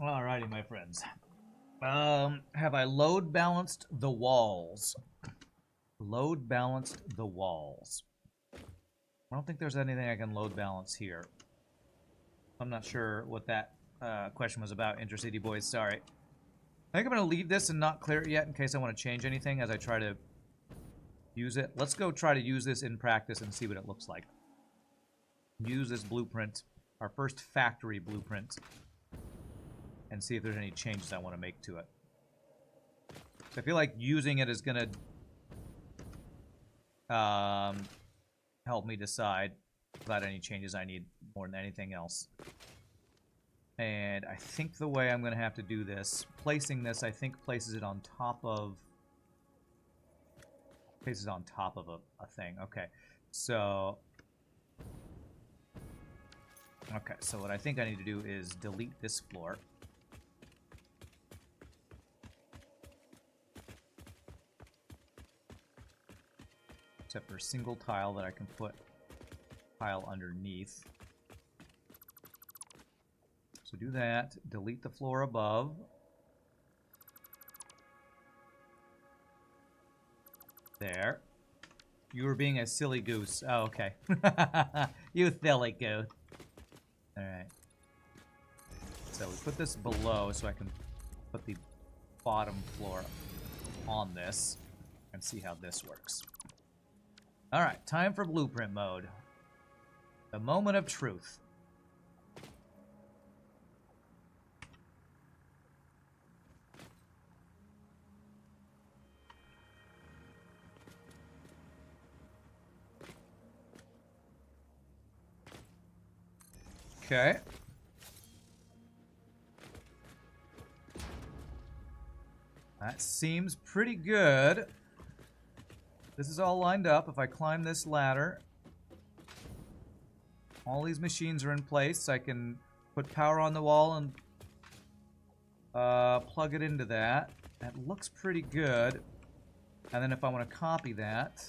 Alrighty, my friends. Have I load balanced the walls? Load balanced the walls. I don't think there's anything I can load balance here. I'm not sure what that question was about, Intercity Boys, sorry. I think I'm going to leave this and not clear it yet in case I want to change anything as I try to use it. Let's go try to use this in practice and see what it looks like. Use this blueprint, our first factory blueprint, and see if there's any changes I want to make to it. So I feel like using it is going to help me decide about any changes I need more than anything else. And I think the way I'm going to have to do this, placing this, I think places it on top of... Places on top of a thing. Okay, so... Okay, so what I think I need to do is delete this floor. Except for a single tile that I can put tile underneath. So do that, delete the floor above. There. You were being a silly goose. Oh, okay. You silly goose. Alright. So we put this below so I can put the bottom floor on this and see how this works. Alright, time for blueprint mode. The moment of truth. Okay. That seems pretty good. This is all lined up. If I climb this ladder, all these machines are in place. I can put power on the wall and plug it into that. That looks pretty good. And then if I want to copy that,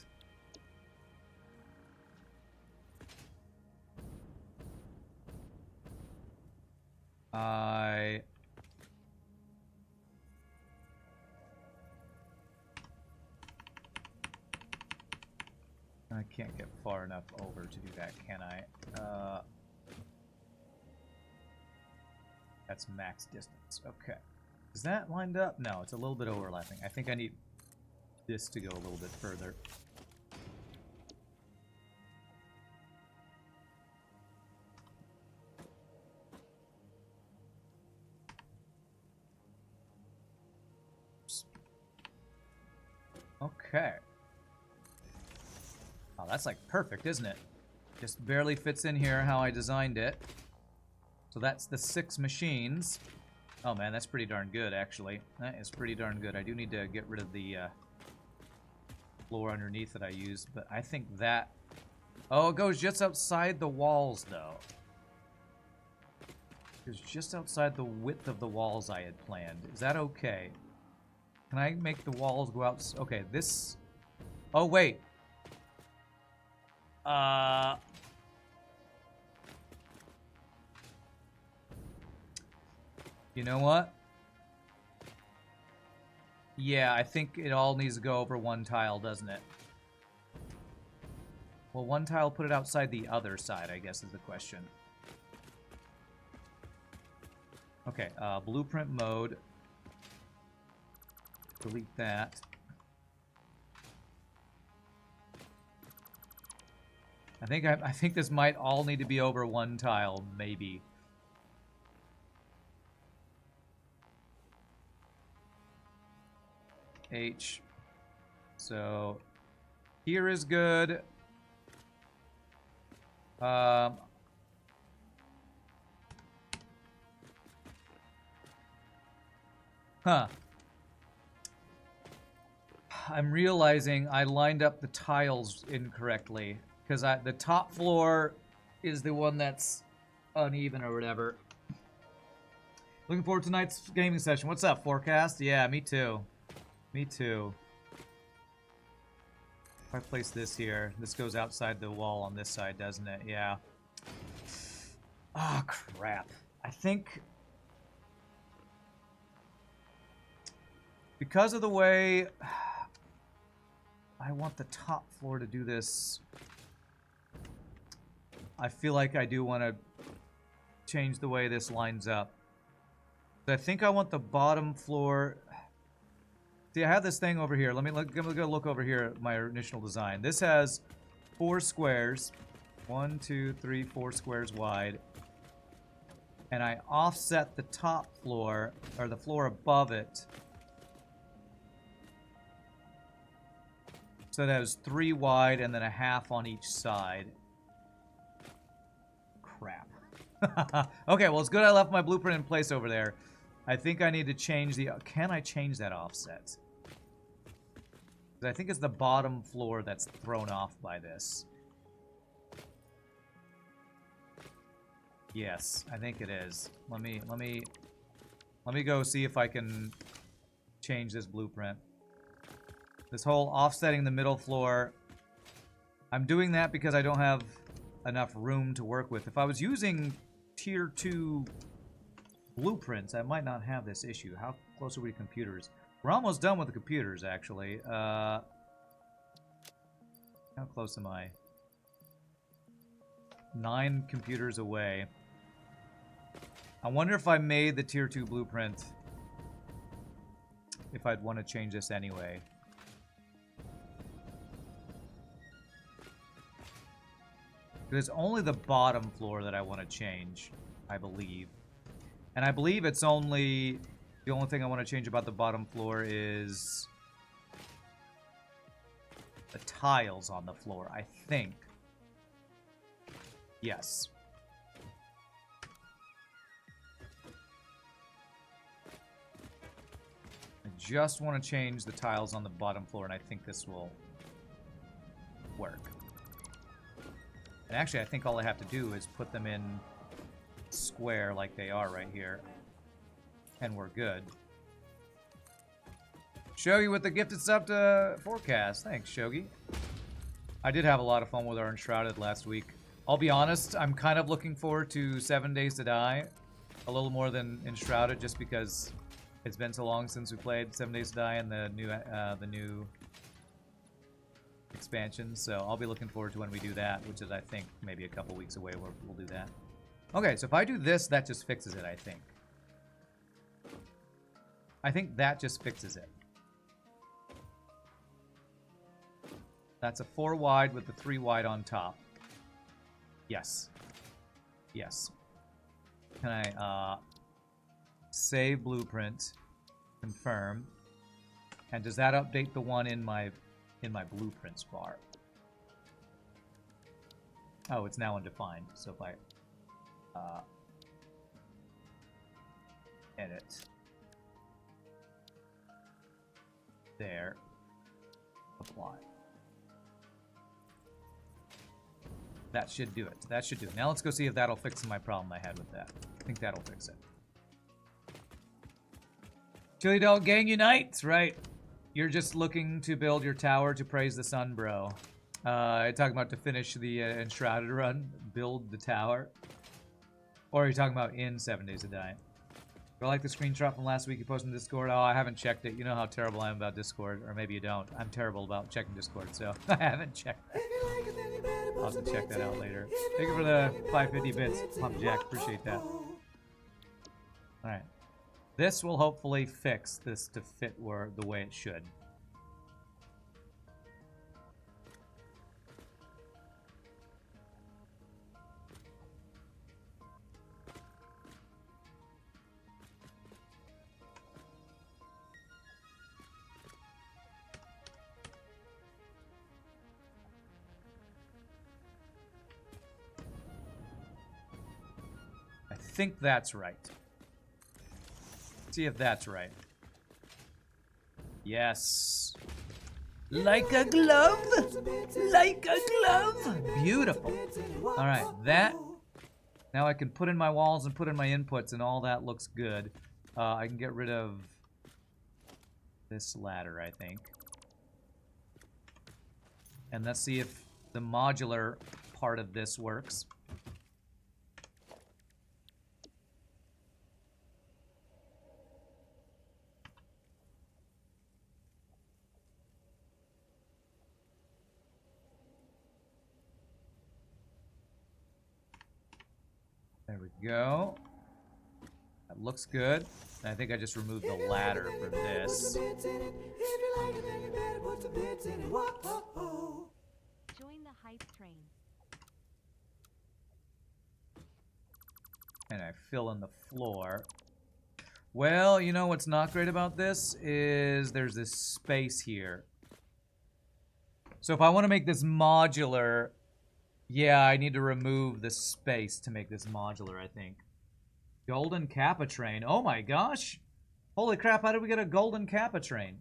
I can't get far enough over to do that, can I? That's max distance. Okay. Is that lined up? No, it's a little bit overlapping. I think I need this to go a little bit further. Okay. Oh, that's like perfect, isn't it? Just barely fits in here how I designed it. So that's the 6 machines. Oh man, that's pretty darn good, actually. That is pretty darn good. I do need to get rid of the floor underneath that I used, but I think that... Oh, it goes just outside the walls, though. It's just outside the width of the walls I had planned. Is that okay? Can I make the walls go out? Okay, this... Oh, wait. You know what? Yeah, I think it all needs to go over one tile, doesn't it? Well, one tile put it outside the other side, I guess is the question. Okay, blueprint mode. Delete that. I think this might all need to be over one tile, maybe. H. So here is good. Huh. I'm realizing I lined up the tiles incorrectly. Because the top floor is the one that's uneven or whatever. Looking forward to tonight's gaming session. What's up, Forecast? Yeah, me too. Me too. If I place this here, this goes outside the wall on this side, doesn't it? Yeah. Ah, oh, crap. I think Because of the way I want the top floor to do this, I feel like I do want to change the way this lines up. I think I want the bottom floor... See, I have this thing over here. Let me look over here at my initial design. This has 4 squares. 1, 2, 3, 4 squares wide. And I offset the top floor, or the floor above it, so it has 3 wide and then a half on each side. Crap. Okay, well, it's good I left my blueprint in place over there. I think I need to change the... Can I change that offset? I think it's the bottom floor that's thrown off by this. Yes, I think it is. Let me go see if I can change this blueprint. This whole offsetting the middle floor, I'm doing that because I don't have enough room to work with. If I was using tier 2 blueprints, I might not have this issue. How close are we to computers? We're almost done with the computers, actually. How close am I? 9 computers away. I wonder if I made the tier 2 blueprint, if I'd want to change this anyway. It's only the bottom floor that I want to change, I believe. And I believe it's only... The only thing I want to change about the bottom floor is the tiles on the floor, I think. Yes. I just want to change the tiles on the bottom floor, and I think this will work. And actually, I think all I have to do is put them in square like they are right here. And we're good. Shogi with the gifted sub to Forecast. Thanks, Shogi. I did have a lot of fun with our Enshrouded last week. I'll be honest, I'm kind of looking forward to 7 Days to Die. A little more than Enshrouded, just because it's been so long since we played 7 Days to Die and the new expansion. So I'll be looking forward to when we do that, which is, I think, maybe a couple weeks away where we'll do that. Okay, so if I do this, that just fixes it, I think. I think that just fixes it. That's a 4 wide with the 3 wide on top. Yes. Yes. Can I save blueprint, confirm, and does that update the one in my blueprints bar? Oh, it's now undefined. So if I edit. There. Apply. That should do it. That should do it. Now let's go see if that'll fix my problem I had with that. I think that'll fix it. Chili Dog Gang Unite! That's right. You're just looking to build your tower to praise the sun, bro. Talking about to finish the Enshrouded run, build the tower. Or are you talking about in 7 Days to Die? I like the screenshot from last week you posted in Discord. Oh, I haven't checked it. You know how terrible I am about Discord. Or maybe you don't. I'm terrible about checking Discord, so I haven't checked that. I'll have to check that out later. Thank you for the 550 bits, Pump Jack. Appreciate that. Alright. This will hopefully fix this to fit the way it should. I think that's right. Let's see if that's right. Yes. Like a glove. Like a glove. Beautiful. All right, that. Now I can put in my walls and put in my inputs, and all that looks good. I can get rid of this ladder, I think. And let's see if the modular part of this works. There we go. That looks good. I think I just removed the ladder from this. Join the hype train. And I fill in the floor. Well, you know what's not great about this is there's this space here. So if I want to make this modular, yeah, I need to remove the space to make this modular, I think. Golden Kappa train. Oh my gosh. Holy crap, how did we get a golden Kappa train?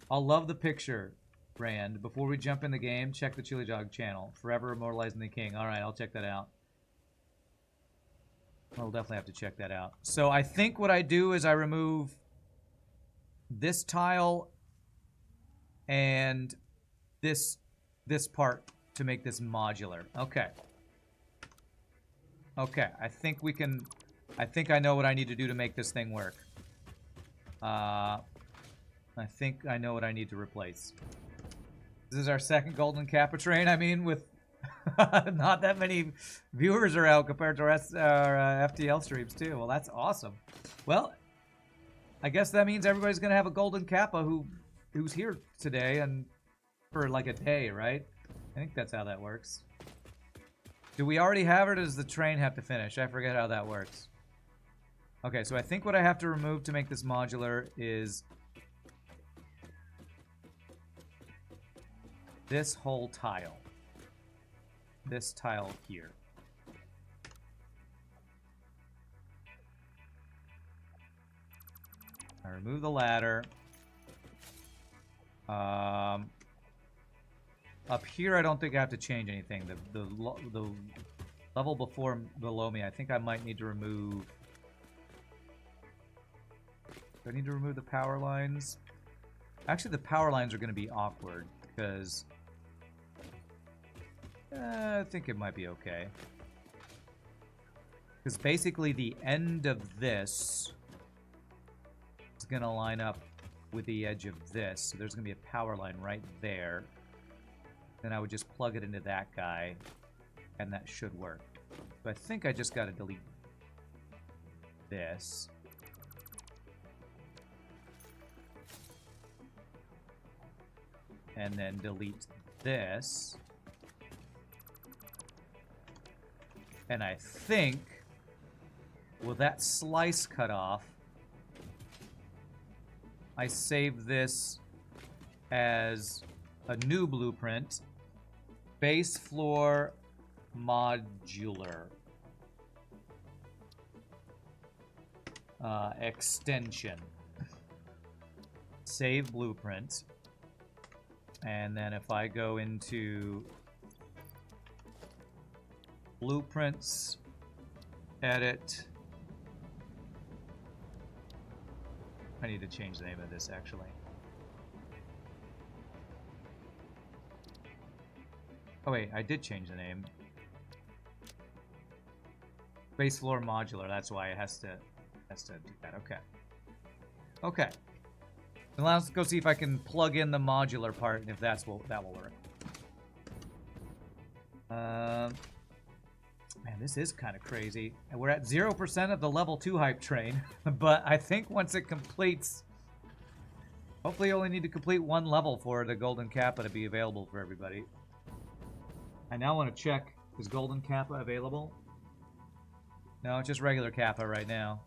I'll love the picture, Brand. Before we jump in the game, check the Chili Jog channel. Forever Immortalizing the King. Alright, I'll check that out. I'll definitely have to check that out. So I think what I do is I remove this tile and this part to make this modular. Okay. Okay, I think we can... I think I know what I need to do to make this thing work. I think I know what I need to replace. This is our second Golden Kappa train. I mean, with not that many viewers around compared to our FTL streams, too. Well, that's awesome. Well, I guess that means everybody's going to have a Golden Kappa who's here today and for like a day, right? I think that's how that works. Do we already have it, or does the train have to finish? I forget how that works. Okay, so I think what I have to remove to make this modular is this whole tile. This tile here. I remove the ladder. Up here, I don't think I have to change anything. The level below me, I think I might need to remove... Do I need to remove the power lines? Actually, the power lines are going to be awkward, because... I think it might be okay. Because basically the end of this is going to line up with the edge of this. So there's going to be a power line right there. Then I would just plug it into that guy, and that should work. So I think I just got to delete this. And then delete this. And I think, with that slice cut off, I save this as a new blueprint. Base floor modular. Extension. Save blueprint. And then if I go into blueprints, edit. I need to change the name of this actually. Oh wait, I did change the name. Base floor modular, that's why it has to do that. Okay. Okay. Now let's go see if I can plug in the modular part, and if that will work. Man, this is kind of crazy. And we're at 0% of the level 2 hype train, but I think once it completes, hopefully you only need to complete one level for the Golden Kappa to be available for everybody. I now want to check, is Golden Kappa available? No, it's just regular Kappa right now.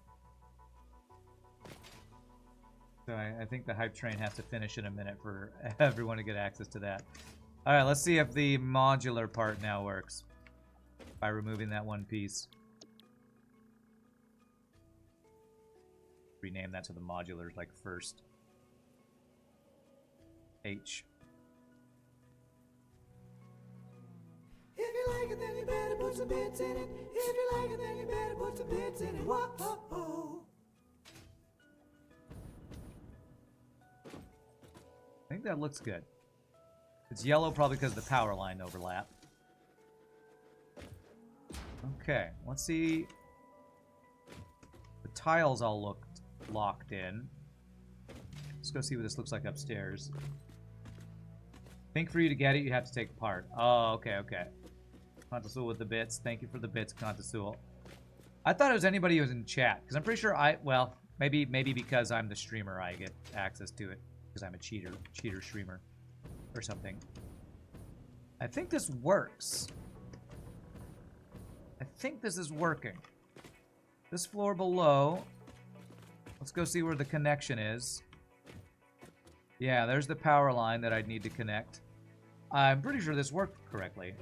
So I think the hype train has to finish in a minute for everyone to get access to that. Alright, let's see if the modular part now works. By removing that one piece. Rename that to the modulars, like first. H. If you like it, then you better put some bits in it. If you like it, then you better put some bits in it. Whoa. I think that looks good. It's yellow probably because the power line overlap. Okay, let's see. The tiles all locked in. Let's go see what this looks like upstairs. I think for you to get it, you have to take apart. Oh, okay. Contasul with the bits. Thank you for the bits, Contasul. I thought it was anybody who was in chat, because I'm pretty sure well, maybe because I'm the streamer, I get access to it, because I'm a cheater streamer, or something. I think this works. I think this is working. This floor below, let's go see where the connection is. Yeah, there's the power line that I'd need to connect. I'm pretty sure this worked correctly.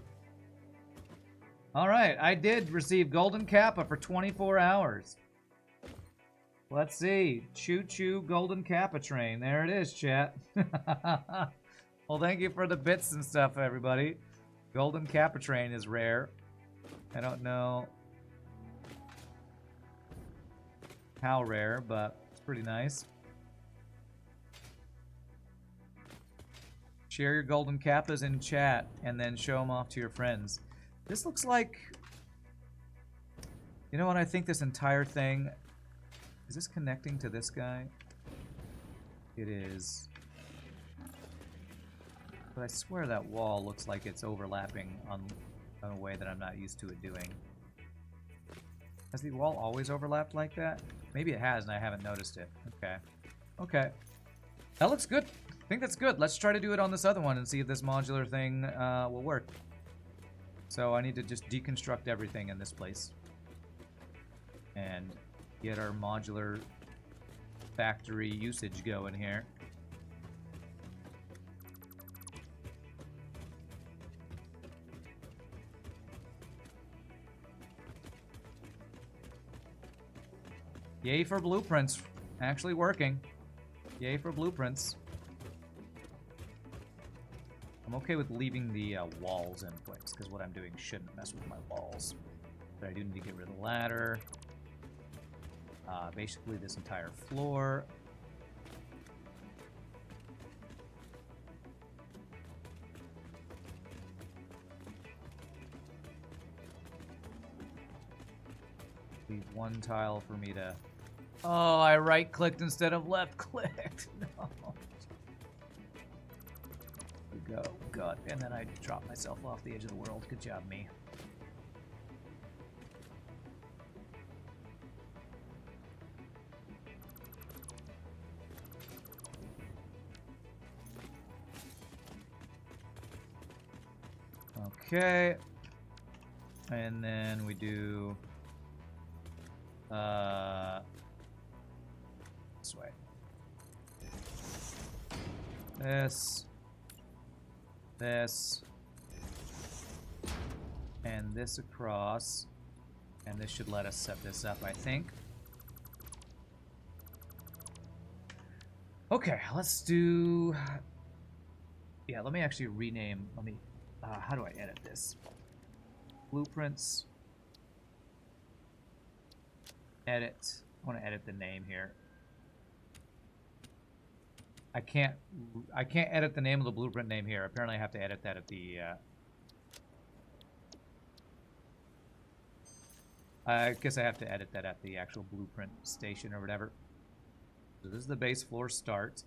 Alright, I did receive Golden Kappa for 24 hours. Let's see. Choo-choo Golden Kappa train. There it is, chat. Well, thank you for the bits and stuff, everybody. Golden Kappa train is rare. I don't know how rare, but it's pretty nice. Share your Golden Kappas in chat, and then show them off to your friends. This looks like... You know what, I think this entire thing... Is this connecting to this guy? It is. But I swear that wall looks like it's overlapping on a way that I'm not used to it doing. Has the wall always overlapped like that? Maybe it has and I haven't noticed it. Okay. Okay. That looks good. I think that's good. Let's try to do it on this other one and see if this modular thing will work. So I need to just deconstruct everything in this place. And get our modular factory usage going here. Yay for blueprints. Actually working. Yay for blueprints. I'm okay with leaving the walls in place, because what I'm doing shouldn't mess with my walls. But I do need to get rid of the ladder. Basically this entire floor. Leave one tile for me to... Oh, I right-clicked instead of left-clicked. No. Go. God. And then I dropped myself off the edge of the world. Good job, me. Okay. And then we do... this way. This. And this across. And this should let us set this up, I think. Okay, let's do... Yeah, let me actually rename... Let me... how do I edit this? Blueprints. Edit. I want to edit the name here. I can't edit the name of the blueprint name here. Apparently I have to edit that at the I guess I have to edit that at the actual blueprint station or whatever. So this is the base floor start.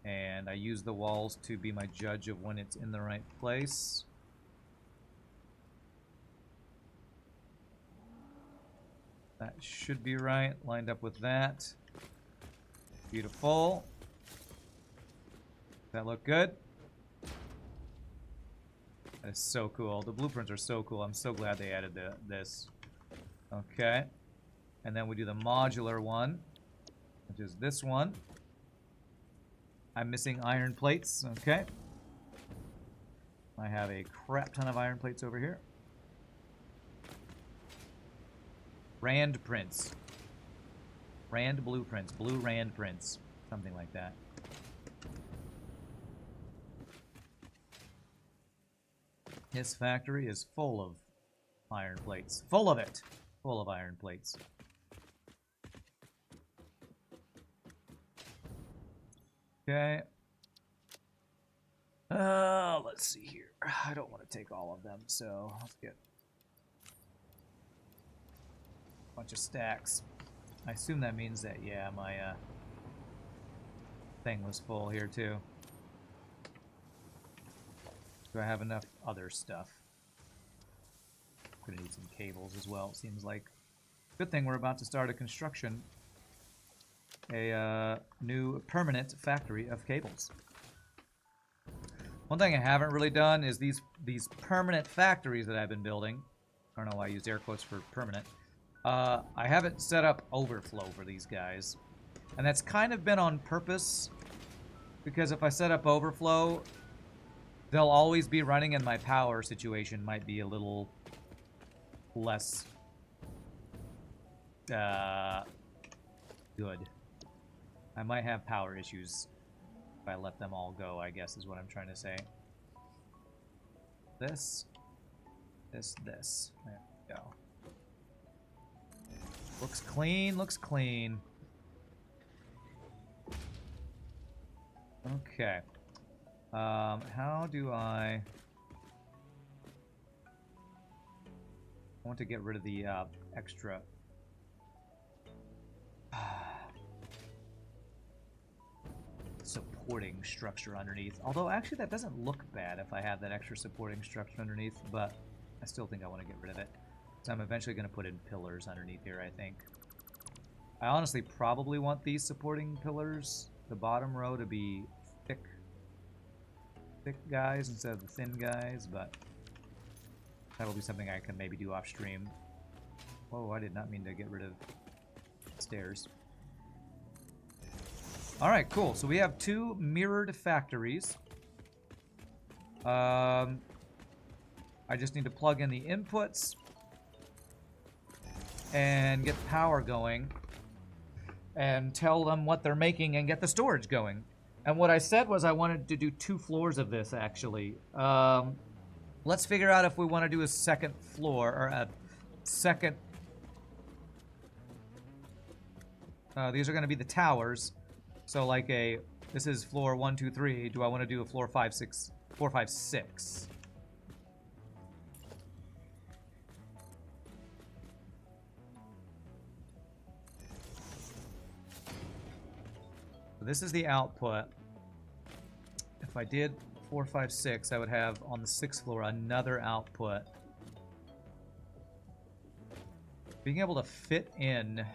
And I use the walls to be my judge of when it's in the right place. That should be right, lined up with that. Beautiful. Does that look good? That is so cool. The blueprints are so cool. I'm so glad they added this. Okay. And then we do the modular one, which is this one. I'm missing iron plates. Okay. I have a crap ton of iron plates over here. Rand prints. Rand blueprints. Blue Rand prints. Something like that. This factory is full of iron plates. Full of it. Full of iron plates. Okay. Let's see here. I don't want to take all of them, so let's get a bunch of stacks. I assume that means that, yeah, my thing was full here too. Do I have enough other stuff? Gonna need some cables as well, it seems like. Good thing we're about to start a construction. A new permanent factory of cables. One thing I haven't really done is these permanent factories that I've been building. I don't know why I used air quotes for permanent. I haven't set up overflow for these guys. And that's kind of been on purpose. Because if I set up overflow, they'll always be running and my power situation might be a little less good. I might have power issues if I let them all go, I guess is what I'm trying to say. This. There we go. Looks clean, looks clean. Okay. How do I want to get rid of the extra supporting structure underneath. Although actually that doesn't look bad if I have that extra supporting structure underneath, but I still think I want to get rid of it. So I'm eventually going to put in pillars underneath here, I think. I honestly probably want these supporting pillars, the bottom row, to be thick guys instead of the thin guys, but that'll be something I can maybe do off stream. Whoa, I did not mean to get rid of stairs. Alright, cool. So we have 2 mirrored factories. I just need to plug in the inputs and get the power going and tell them what they're making and get the storage going. And what I said was I wanted to do 2 floors of this, actually. Let's figure out if we want to do a second floor, or a second... these are going to be the towers. So like this is floor 1, 2, 3. Do I want to do a floor 5, 6, 4, 5, 6? So this is the output. If I did 4, 5, 6, I would have on the 6th floor another output. Being able to fit in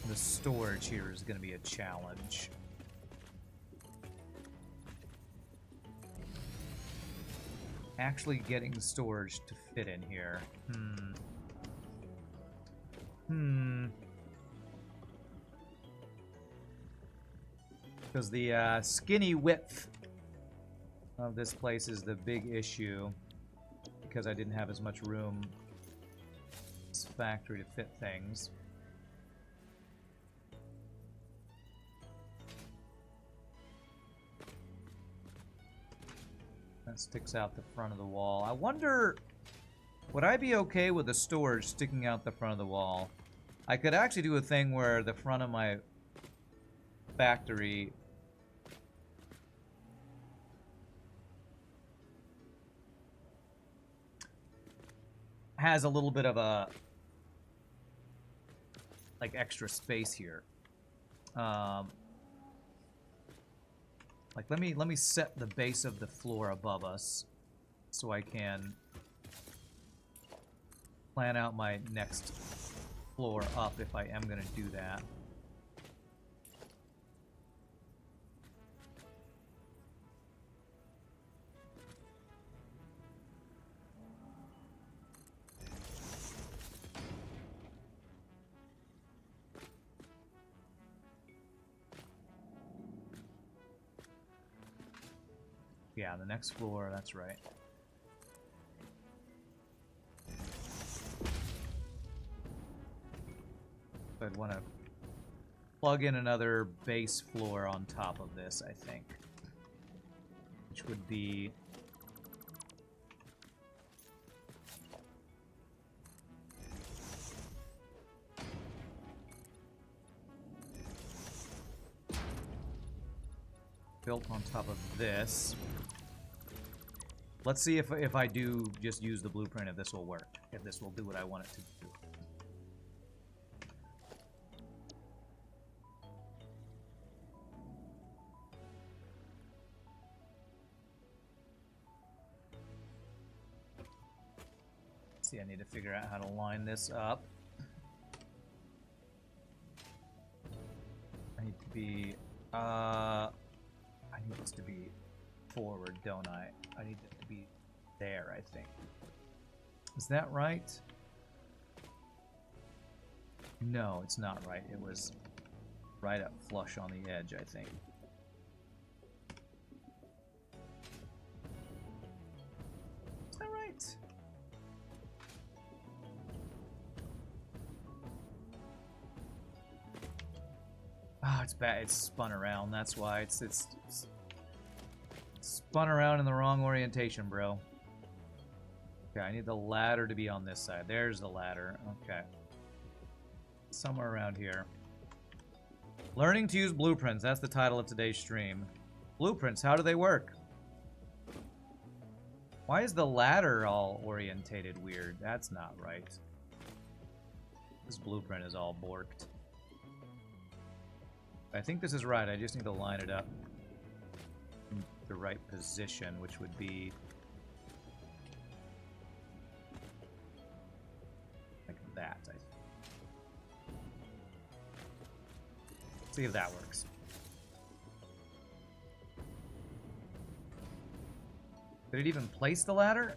the storage here is going to be a challenge. Actually getting the storage to fit in here. Because the skinny width of this place is the big issue. Because I didn't have as much room in this factory to fit things. That sticks out the front of the wall. I wonder, would I be okay with the storage sticking out the front of the wall? I could actually do a thing where the front of my factory has a little bit of a like extra space here. Like let me set the base of the floor above us so I can plan out my next floor up if I am going to do that. Yeah, the next floor, that's right. I'd want to plug in another base floor on top of this, I think. Which would be... built on top of this. Let's see if I do just use the blueprint, if this will work. If this will do what I want it to do. see, I need to figure out how to line this up. I need to be, I need this to be forward, don't I? I need it to be there, I think. Is that right? No, it's not right. It was right up flush on the edge, I think. Is that right? Oh, it's bad. It's spun around. That's why it's spun around in the wrong orientation, bro. Okay, I need the ladder to be on this side. There's the ladder. Okay. Somewhere around here. Learning to use blueprints. That's the title of today's stream. Blueprints, how do they work? Why is the ladder all orientated weird? That's not right. This blueprint is all borked. I think this is right. I just need to line it up in the right position, which would be like that, I think. See if that works. Did it even place the ladder?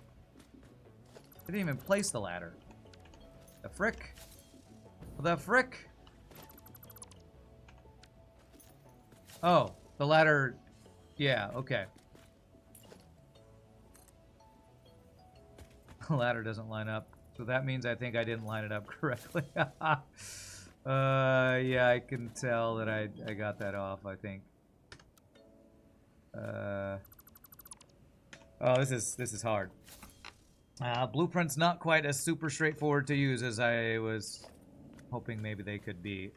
It didn't even place the ladder. The frick? The frick? Oh, the ladder. Yeah, okay. The ladder doesn't line up. So that means I think I didn't line it up correctly. Yeah, I can tell that I got that off, I think. Oh, this is hard. Blueprint's not quite as super straightforward to use as I was hoping maybe they could be.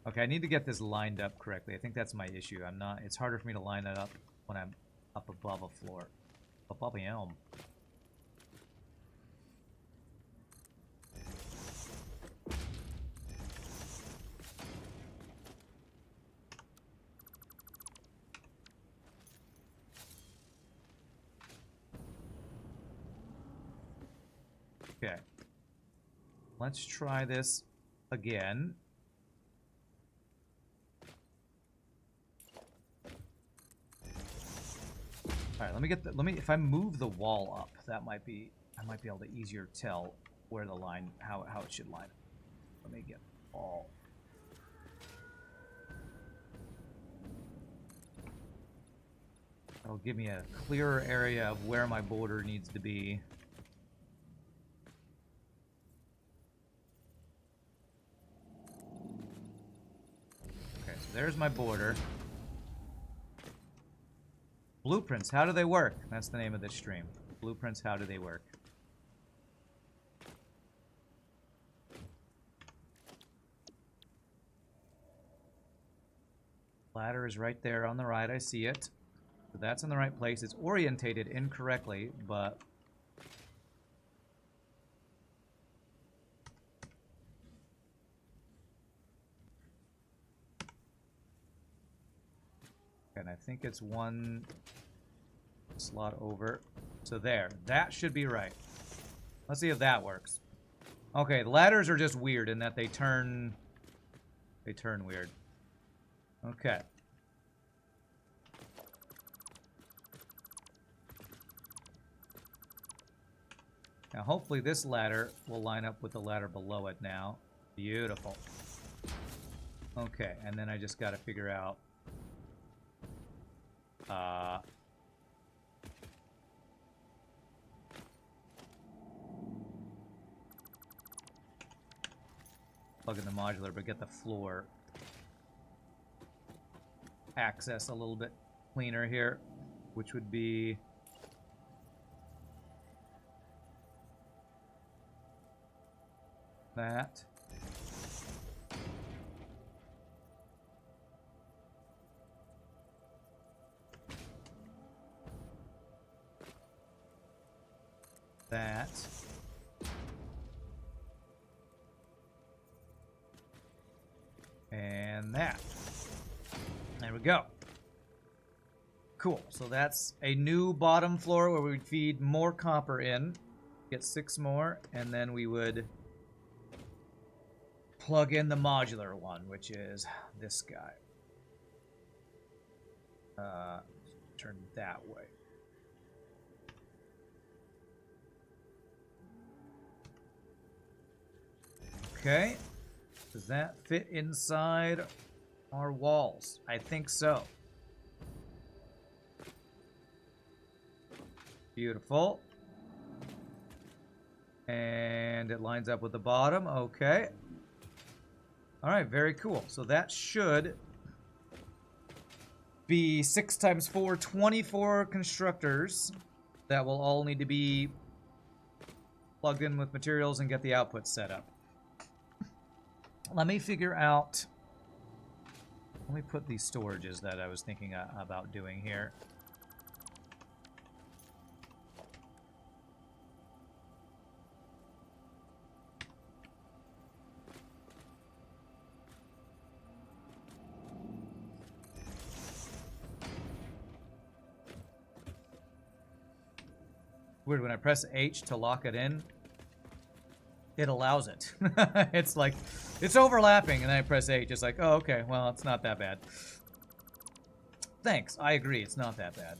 Okay, I need to get this lined up correctly. I think that's my issue. It's harder for me to line it up when I'm up above a floor. Above the elm. Okay. Let's try this again. All right, if I move the wall up, I might be able to easier tell where the line, how it should line up. Let me get the wall. That'll give me a clearer area of where my border needs to be. Okay, so there's my border. Blueprints, how do they work? That's the name of this stream. Blueprints, how do they work? Ladder is right there on the right, I see it. So that's in the right place. It's orientated incorrectly, but... And I think it's one slot over. So there. That should be right. Let's see if that works. Okay, the ladders are just weird in that they turn weird. Okay. Now hopefully this ladder will line up with the ladder below it now. Beautiful. Okay, and then I just got to figure out plug in the modular, but get the floor access a little bit cleaner here, which would be that. That. And that. There we go. Cool. So that's a new bottom floor where we'd feed more copper in. Get 6 more, and then we would plug in the modular one, which is this guy. Turn that way. Okay. Does that fit inside our walls? I think so. Beautiful. And it lines up with the bottom. Okay. All right, very cool. So that should be 6 times 4, 24 constructors that will all need to be plugged in with materials and get the output set up. Let me figure out... Let me put these storages that I was thinking about doing here. Weird, when I press H to lock it in, it allows it. It's like, it's overlapping, and then I press H, it's like, oh, okay, well, it's not that bad. Thanks, I agree, it's not that bad.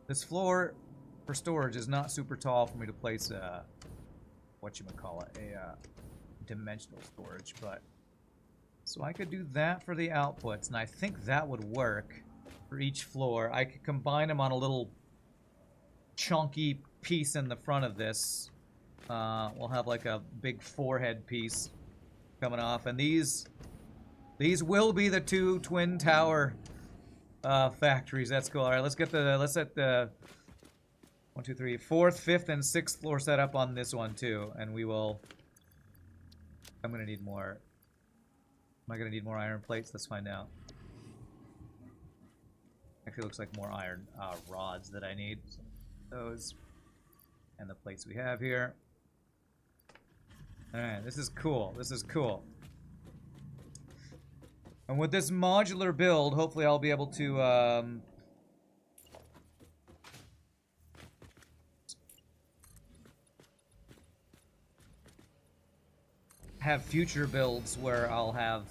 This floor for storage is not super tall for me to place a, whatchamacallit, a dimensional storage, but... So I could do that for the outputs, and I think that would work for each floor. I could combine them on a little chunky piece in the front of this. We'll have like a big forehead piece coming off, and these will be the 2 twin tower factories. That's cool. All right, let's set the 1, 2, 3, 4th, 5th, and 6th floor set up on this one too, and we will. I'm gonna need more. Am I gonna need more iron plates? Let's find out. Actually, looks like more iron rods that I need. So those and the plates we have here. Alright, this is cool. This is cool. And with this modular build, hopefully I'll be able to have future builds where I'll have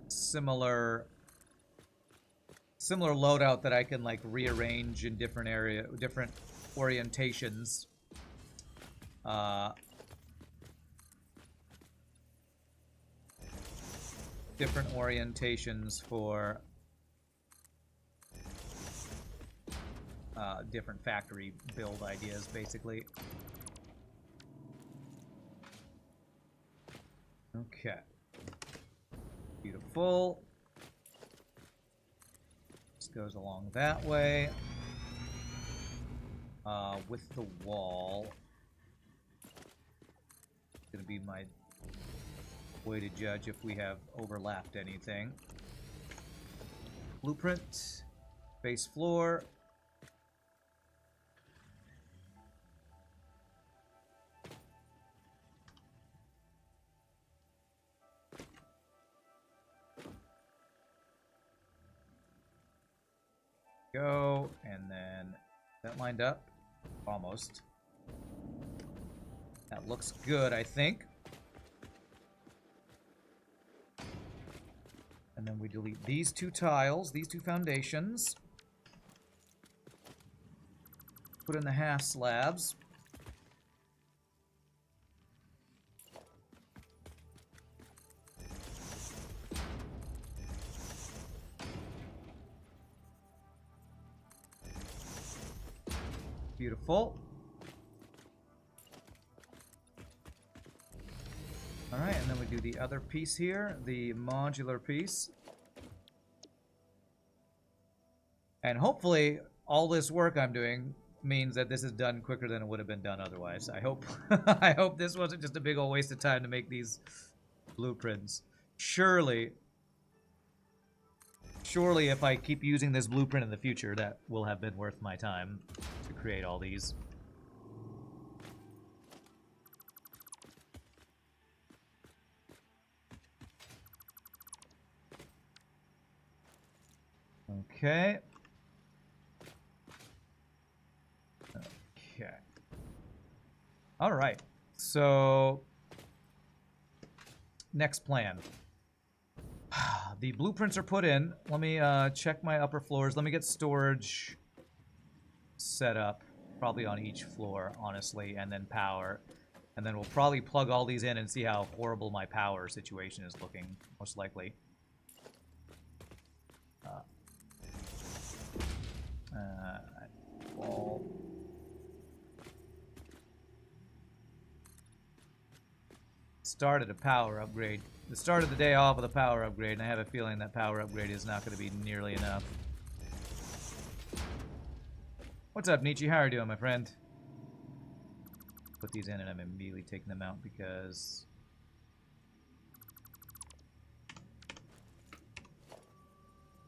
similar loadout that I can like rearrange in different orientations. Different orientations for different factory build ideas, basically. Okay. Beautiful. This goes along that way. With the wall. It's gonna be my way to judge if we have overlapped anything. Blueprint. Base floor. Go, and then that lined up almost. That looks good, I think. And then we delete these 2 tiles, these 2 foundations. Put in the half slabs. Beautiful. Alright, and then we do the other piece here, the modular piece. And hopefully, all this work I'm doing means that this is done quicker than it would have been done otherwise. I hope I hope this wasn't just a big old waste of time to make these blueprints. Surely if I keep using this blueprint in the future, that will have been worth my time to create all these. Okay. Okay. All right. So, next plan. The blueprints are put in. Let me check my upper floors. Let me get storage set up, probably on each floor, honestly, and then power. And then we'll probably plug all these in and see how horrible my power situation is looking, most likely. Wall. Started a power upgrade. The start of the day off with a power upgrade, and I have a feeling that power upgrade is not going to be nearly enough. What's up, Nietzsche? How are you doing, my friend? Put these in, and I'm immediately taking them out because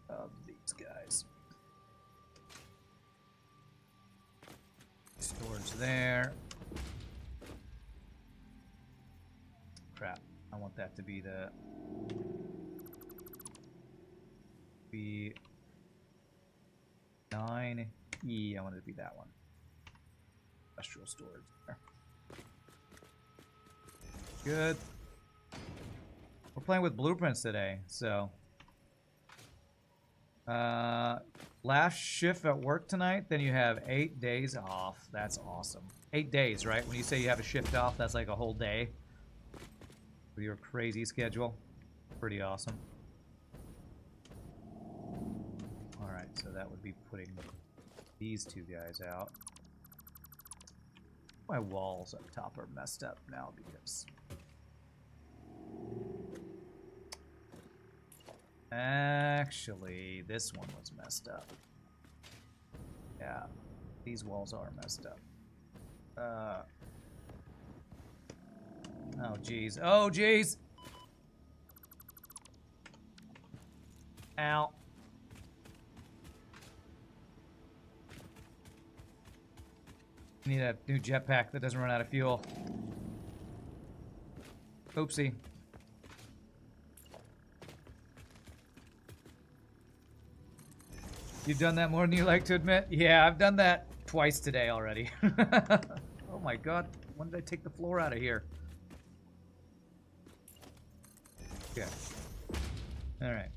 of these guys. Storage there. Crap. I want that to be the B9E. I want it to be that one. Industrial storage there. Good. We're playing with blueprints today, so last shift at work tonight, then you have 8 days off. That's awesome. 8 days, right? When you say you have a shift off, that's like a whole day with your crazy schedule. Pretty awesome. Alright, so that would be putting these two guys out. My walls up top are messed up now because actually this one was messed up. Yeah, these walls are messed up. Oh geez. Oh geez. Ow. Need a new jetpack that doesn't run out of fuel. Oopsie. You've done that more than you like to admit? Yeah, I've done that twice today already. Oh my god, when did I take the floor out of here? Okay. Alright.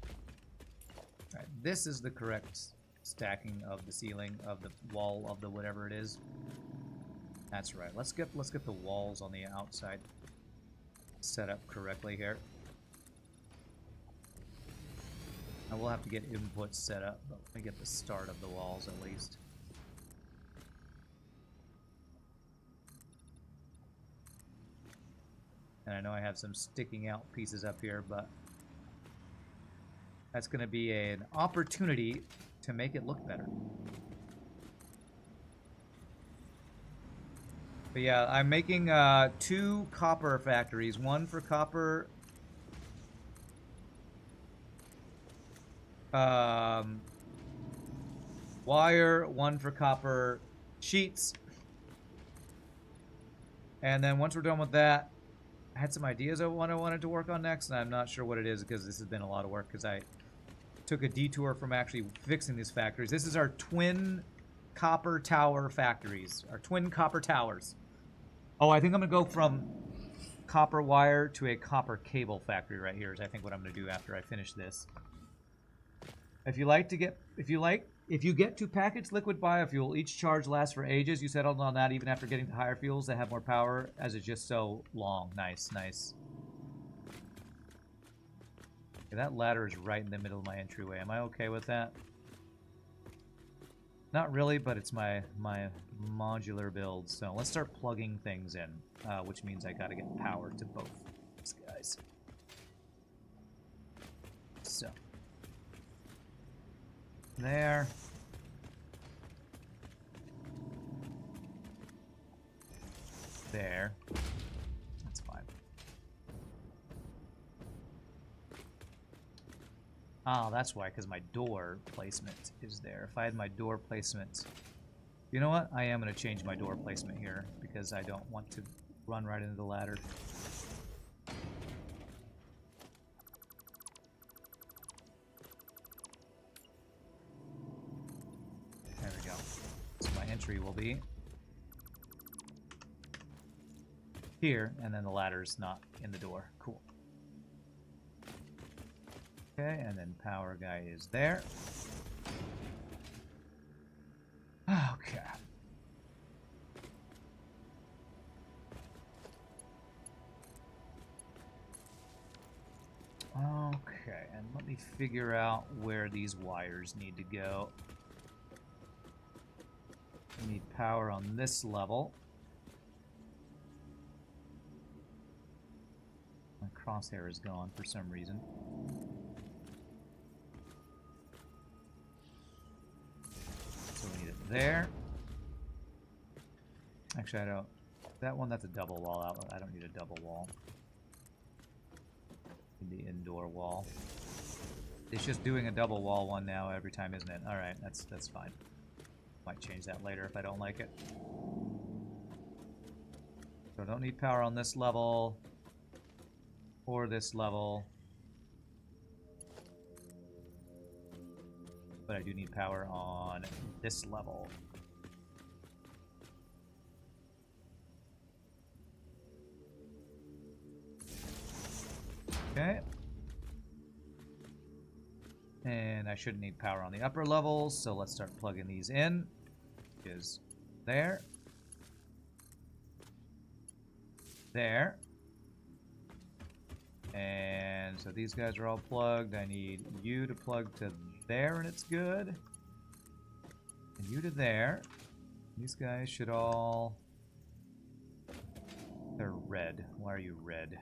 Alright, this is the correct stacking of the ceiling, of the wall, of the whatever it is. That's right. Let's get the walls on the outside set up correctly here. I will have to get inputs set up, but let me get the start of the walls at least. And I know I have some sticking out pieces up here, but that's going to be an opportunity to make it look better. But yeah, I'm making 2 copper factories. One for copper wire, one for copper sheets. And then once we're done with that, I had some ideas of what I wanted to work on next, and I'm not sure what it is because this has been a lot of work because I took a detour from actually fixing these factories. This is our twin copper tower factories, our twin copper towers. Oh, I think I'm gonna go from copper wire to a copper cable factory right here is I think what I'm gonna do after I finish this. If you get to package liquid biofuel, each charge lasts for ages. You settled on that even after getting to higher fuels that have more power, as it's just so long. Nice, nice. Okay, that ladder is right in the middle of my entryway. Am I okay with that? Not really, but it's my modular build. So let's start plugging things in, which means I gotta get power to both these guys. So. There. There. That's fine. Oh, that's why, because my door placement is there. If I had my door placement... You know what? I am going to change my door placement here, because I don't want to run right into the ladder. There we go. So my entry will be here, and then the ladder's not in the door. Cool. Okay, and then power guy is there. Okay. Okay, and let me figure out where these wires need to go. We need power on this level. My crosshair is gone for some reason. So we need it there. Actually, I don't. That one, that's a double wall outlet. I don't need a double wall. Need the indoor wall. It's just doing a double wall one now every time, isn't it? All right, that's fine. Might change that later if I don't like it. So I don't need power on this level or this level. But I do need power on this level. Okay. And I shouldn't need power on the upper levels, so let's start plugging these in. Which is there. There. And so these guys are all plugged. I need you to plug to there and it's good. And you to there. These guys should all... They're red. Why are you red?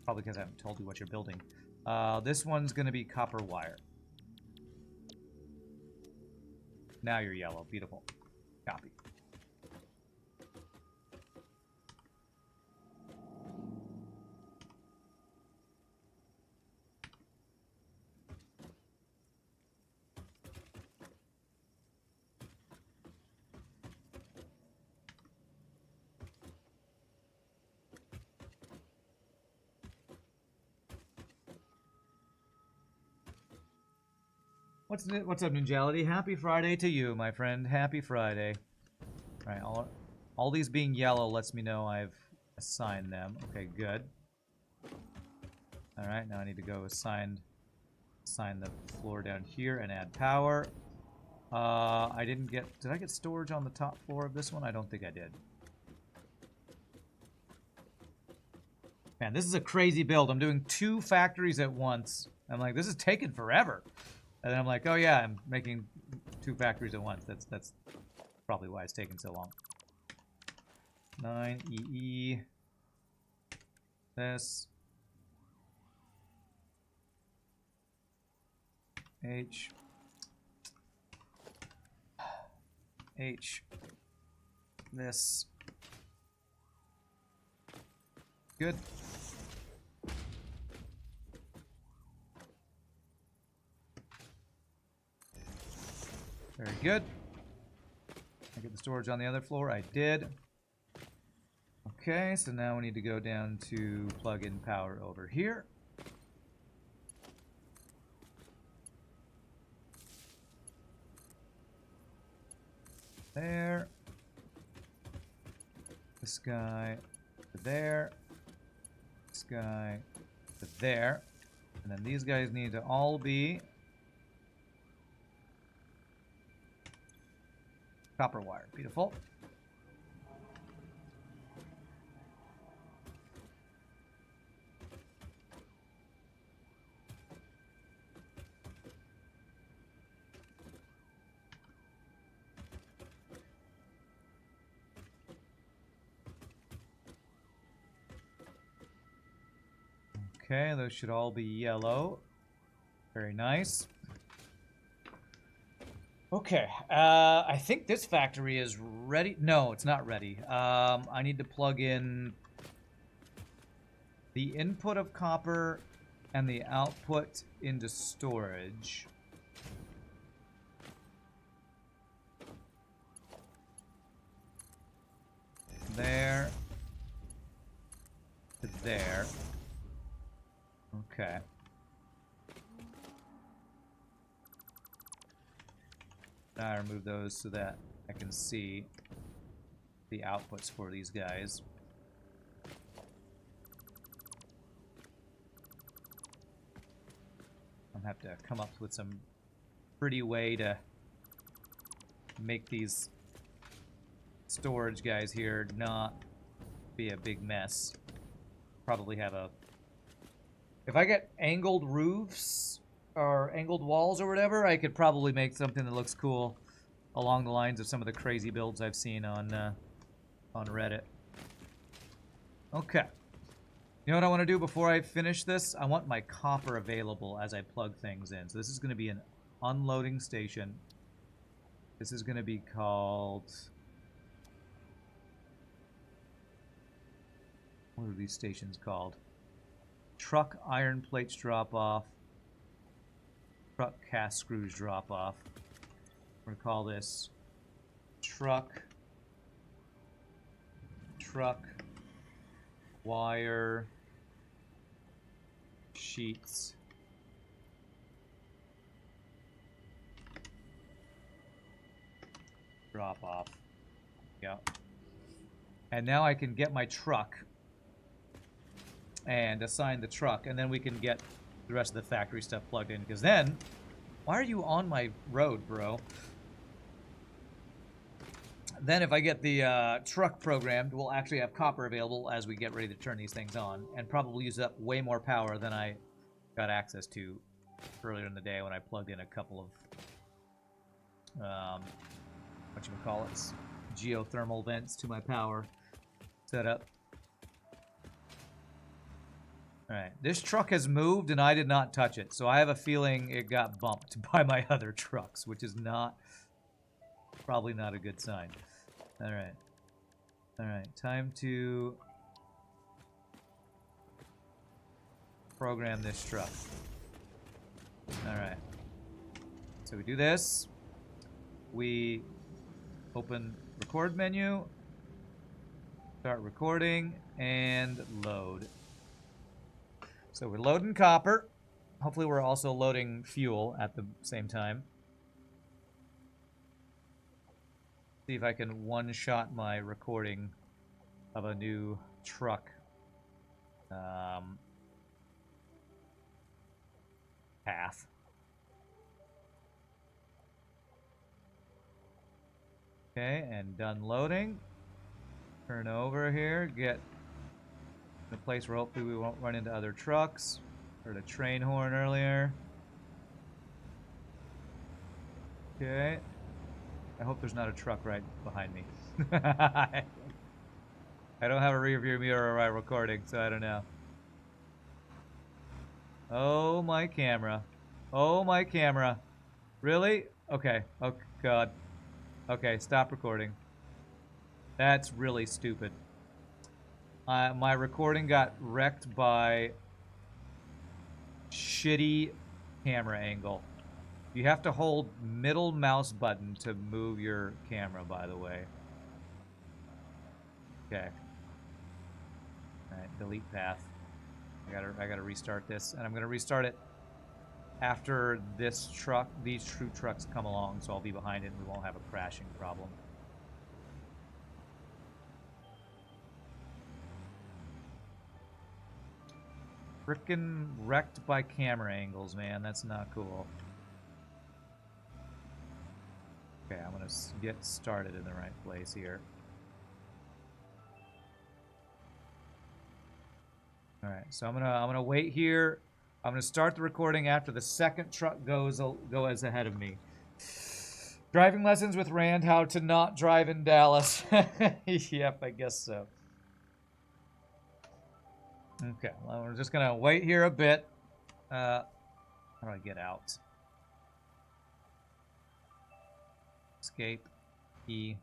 Probably because I haven't told you what you're building. This one's going to be copper wire. Now you're yellow. Beautiful. Copy. What's up, Ninjality? Happy Friday to you, my friend. Happy Friday. All right, all these being yellow lets me know I've assigned them. Okay, good. All right, now I need to go assign the floor down here and add power. I didn't get... Did I get storage on the top floor of this one? I don't think I did. Man, this is a crazy build. I'm doing 2 factories at once. I'm like, this is taking forever. And then I'm like, oh yeah, I'm making 2 factories at once. That's probably why it's taking so long. 9 EE. This. H. H. This. Good. Very good. I get the storage on the other floor. I did. Okay, so now we need to go down to plug in power over here. There. This guy to there. This guy to there. And then these guys need to all be copper wire. Beautiful. Okay, those should all be yellow. Very nice. Okay, I think this factory is ready. No, it's not ready. I need to plug in the input of copper and the output into storage. There. To there. Okay. Now I remove those so that I can see. the outputs for these guys. I'm gonna have to come up with some pretty way to make these storage guys here not be a big mess. Probably have a... If I get angled roofs or angled walls or whatever, I could probably make something that looks cool along the lines of some of the crazy builds I've seen on Reddit. Okay. You know what I want to do before I finish this? I want my copper available as I plug things in. So this is going to be an unloading station. This is going to be called... What are these stations called? Truck iron plates drop off. Truck cast screws drop off. We're going to call this truck wire sheets drop off. Yeah. And now I can get my truck and assign the truck, and then we can get the rest of the factory stuff plugged in, because then, why are you on my road, bro? Then if I get the truck programmed, we'll actually have copper available as we get ready to turn these things on, and probably use up way more power than I got access to earlier in the day when I plugged in a couple of, whatchamacallits, geothermal vents to my power setup. Alright, this truck has moved and I did not touch it, so I have a feeling it got bumped by my other trucks, which is probably not a good sign. Alright. Alright, time to program this truck. Alright. So we do this. We open record menu, start recording, and load. So we're loading copper. Hopefully we're also loading fuel at the same time. See if I can one-shot my recording of a new truck path. Okay, and done loading. Turn over here, get in a place where hopefully we won't run into other trucks. Heard a train horn earlier. Okay. I hope there's not a truck right behind me. I don't have a rear view mirror while recording, so I don't know. Oh, my camera. Oh, my camera. Really? Okay. Oh, God. Okay, stop recording. That's really stupid. My recording got wrecked by shitty camera angle. You have to hold middle mouse button to move your camera, by the way. Okay. Alright, delete path. I gotta restart this, and I'm gonna restart it after these two trucks come along, so I'll be behind it and we won't have a crashing problem. Frickin' wrecked by camera angles, man. That's not cool. Okay, I'm gonna get started in the right place here. All right, so I'm gonna wait here. I'm gonna start the recording after the second truck goes ahead of me. Driving lessons with Rand: how to not drive in Dallas. Yep, I guess so. Okay, well, we're just gonna wait here a bit. How do I get out? Escape. E.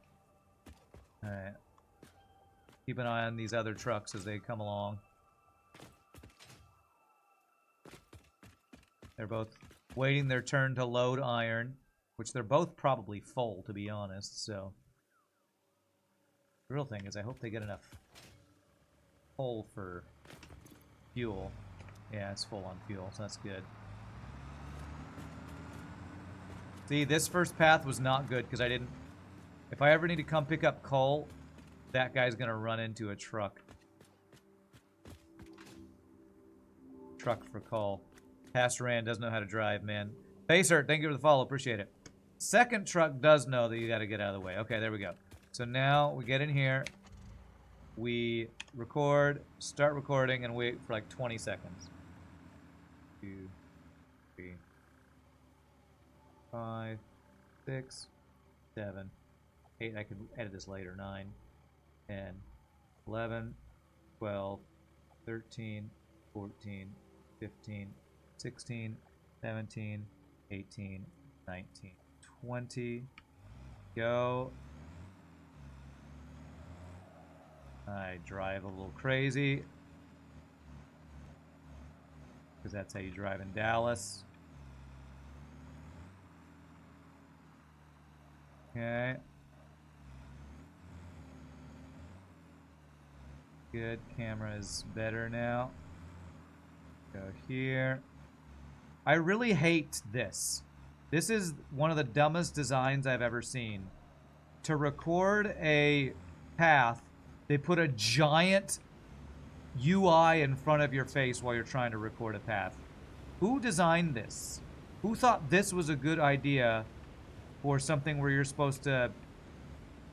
Alright. Keep an eye on these other trucks as they come along. They're both waiting their turn to load iron, which they're both probably full, to be honest, so. The real thing is I hope they get enough coal for fuel. Yeah, it's full on fuel, so that's good. See, this first path was not good because I didn't... If I ever need to come pick up coal, that guy's gonna run into a truck. Truck for call. Pastor Rand doesn't know how to drive, man. Facer, thank you for the follow. Appreciate it. Second truck does know that you got to get out of the way. Okay, there we go. So now we get in here. We record, start recording, and wait for like 20 seconds. 2, 3, 5, 6, 7, 8. I could edit this later. 9, 10, 11, 12, 13, 14, 15, 16, 17, 18, 19, 20. Go. I drive a little crazy, because that's how you drive in Dallas. Okay. Good. Camera is better now. Go here. I really hate this. This is one of the dumbest designs I've ever seen. To record a path, they put a giant UI in front of your face while you're trying to record a path. Who designed this? Who thought this was a good idea for something where you're supposed to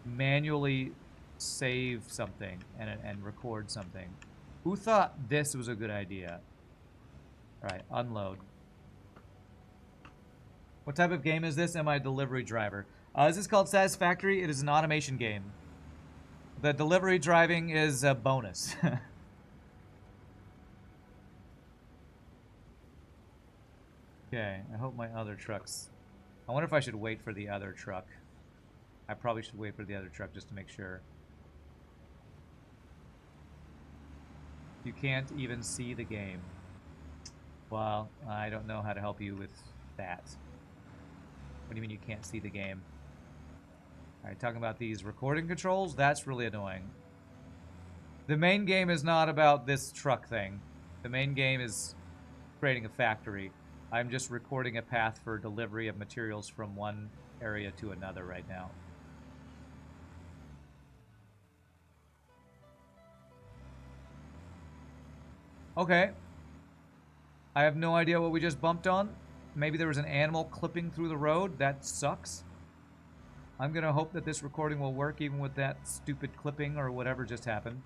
manually save something and record something? Who thought this was a good idea? All right, unload. What type of game is this? Am I a delivery driver? This is called Satisfactory. It is an automation game. The delivery driving is a bonus. Okay, I hope my other trucks... I wonder if I should wait for the other truck. I probably should wait for the other truck just to make sure. You can't even see the game. Well, I don't know how to help you with that. What do you mean you can't see the game? Alright, talking about these recording controls, that's really annoying. The main game is not about this truck thing. The main game is creating a factory. I'm just recording a path for delivery of materials from one area to another right now. Okay. I have no idea what we just bumped on. Maybe there was an animal clipping through the road. That sucks. I'm gonna hope that this recording will work even with that stupid clipping or whatever just happened.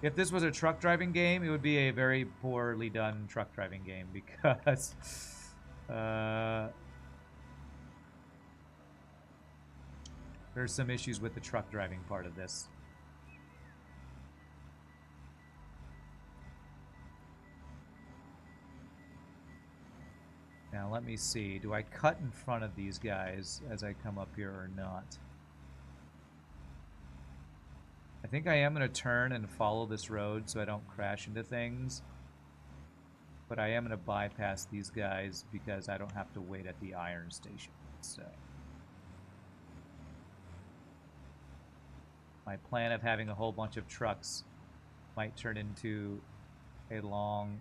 If this was a truck driving game, it would be a very poorly done truck driving game because there's some issues with the truck driving part of this. Now let me see, do I cut in front of these guys as I come up here or not? I think I am going to turn and follow this road so I don't crash into things. But I am going to bypass these guys because I don't have to wait at the iron station. So my plan of having a whole bunch of trucks might turn into a long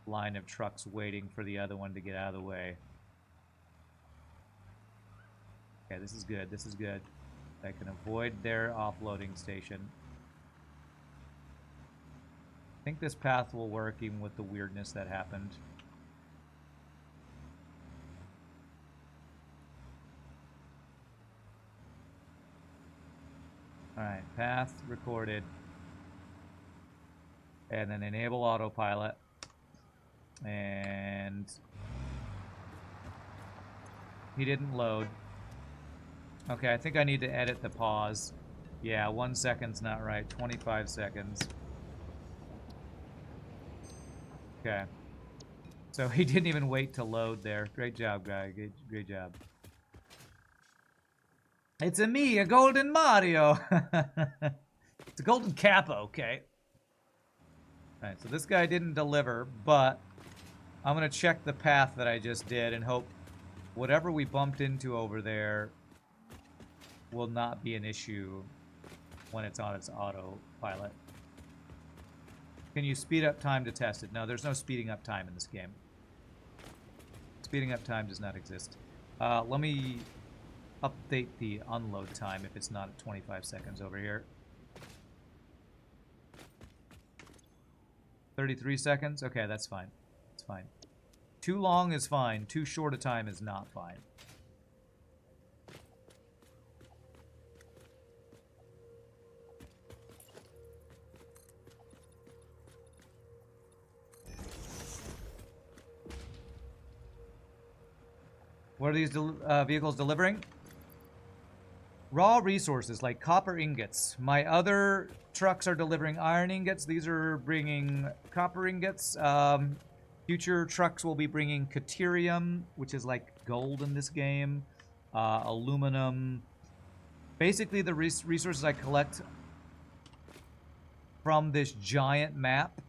line of trucks waiting for the other one to get out of the way. Okay, this is good. This is good. I can avoid their offloading station. I think this path will work even with the weirdness that happened. Alright, path recorded. And then enable autopilot. And he didn't load. Okay, I think I need to edit the pause. Yeah, 1 second's not right. 25 seconds. Okay. So he didn't even wait to load there. Great job, guy. Great job. It's a me, a golden Mario. It's a golden Kappa, okay. Alright, so this guy didn't deliver, but I'm going to check the path that I just did and hope whatever we bumped into over there will not be an issue when it's on its autopilot. Can you speed up time to test it? No, there's no speeding up time in this game. Speeding up time does not exist. Let me update the unload time if it's not at 25 seconds over here. 33 seconds? Okay, that's fine. That's fine. Too long is fine. Too short a time is not fine. What are these vehicles delivering? Raw resources like copper ingots. My other trucks are delivering iron ingots. These are bringing copper ingots. Future trucks will be bringing caterium, which is like gold in this game. Aluminum. Basically, the resources I collect from this giant map.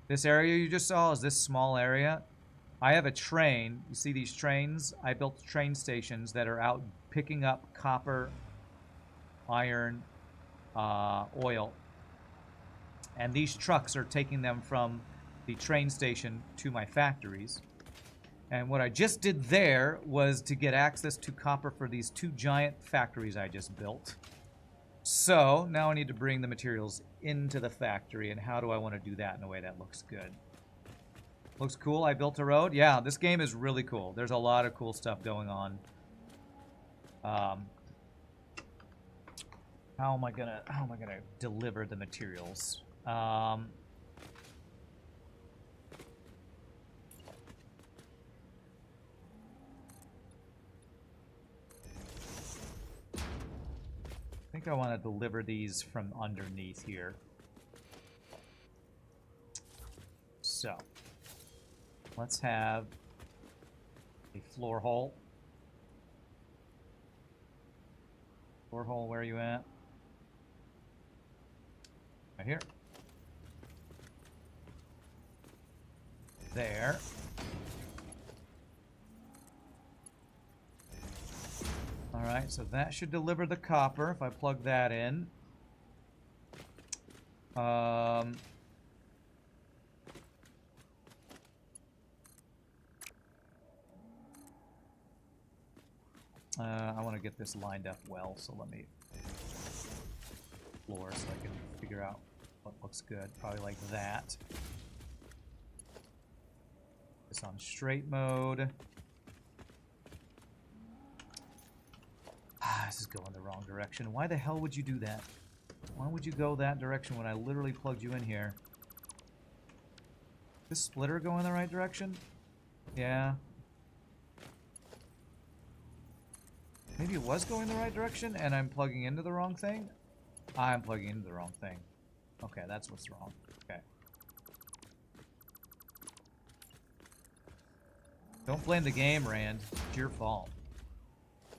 This area you just saw is this small area. I have a train. You see these trains? I built train stations that are out picking up copper, iron, oil. And these trucks are taking them from the train station to my factories. And what I just did there was to get access to copper for these 2 giant factories I just built. So now I need to bring the materials into the factory. And how do I want to do that in a way that looks good? Looks cool. I built a road. Yeah, this game is really cool. There's a lot of cool stuff going on. How am I gonna deliver the materials? I think I want to deliver these from underneath here. So let's have a floor hole. Floor hole, where are you at? Right here. There. Alright, so that should deliver the copper if I plug that in. I want to get this lined up well, so let me floor so I can figure out what looks good. Probably like that. This on straight mode. This is going the wrong direction. Why the hell would you do that? Why would you go that direction when I literally plugged you in here? This splitter go in the right direction? Yeah. Maybe it was going the right direction and I'm plugging into the wrong thing? I'm plugging into the wrong thing. Okay, that's what's wrong. Okay. Don't blame the game, Rand. It's your fault.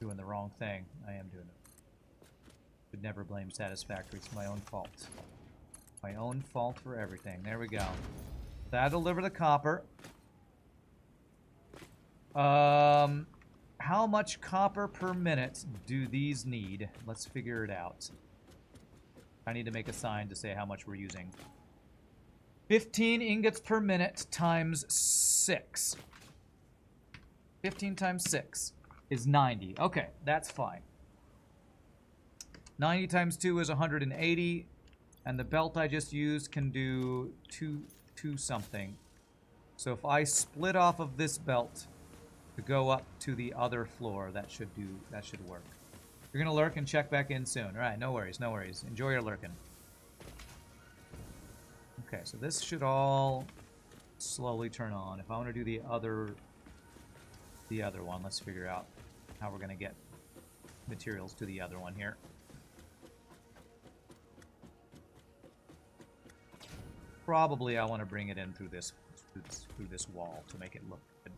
Doing the wrong thing. I am doing it. Should never blame Satisfactory. It's my own fault. My own fault for everything. There we go. That'll deliver the copper. How much copper per minute do these need? Let's figure it out. I need to make a sign to say how much we're using. 15 ingots per minute times 6. 15 times 6 is 90. Okay, that's fine. 90 times 2 is 180. And the belt I just used can do 2 something. So if I split off of this belt to go up to the other floor, that should work. You're gonna lurk and check back in soon. All right, no worries, no worries. Enjoy your lurking. Okay, so this should all slowly turn on. If I want to do the other one, let's figure out how we're gonna get materials to the other one here. Probably I want to bring it in through this wall to make it look good.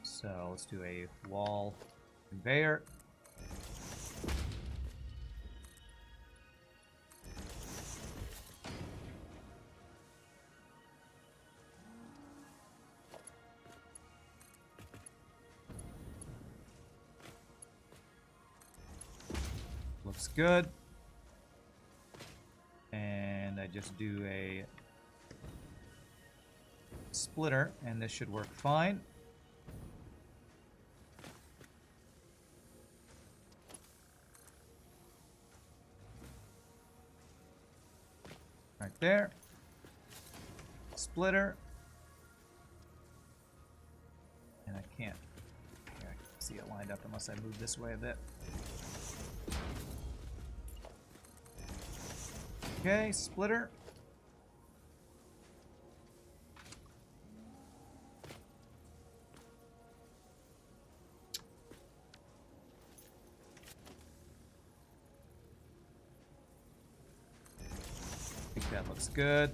So let's do a wall conveyor. Looks good. And I just do a splitter, and this should work fine. there. Splitter. And I can't see it lined up unless I move this way a bit. Okay, splitter. I think that looks good.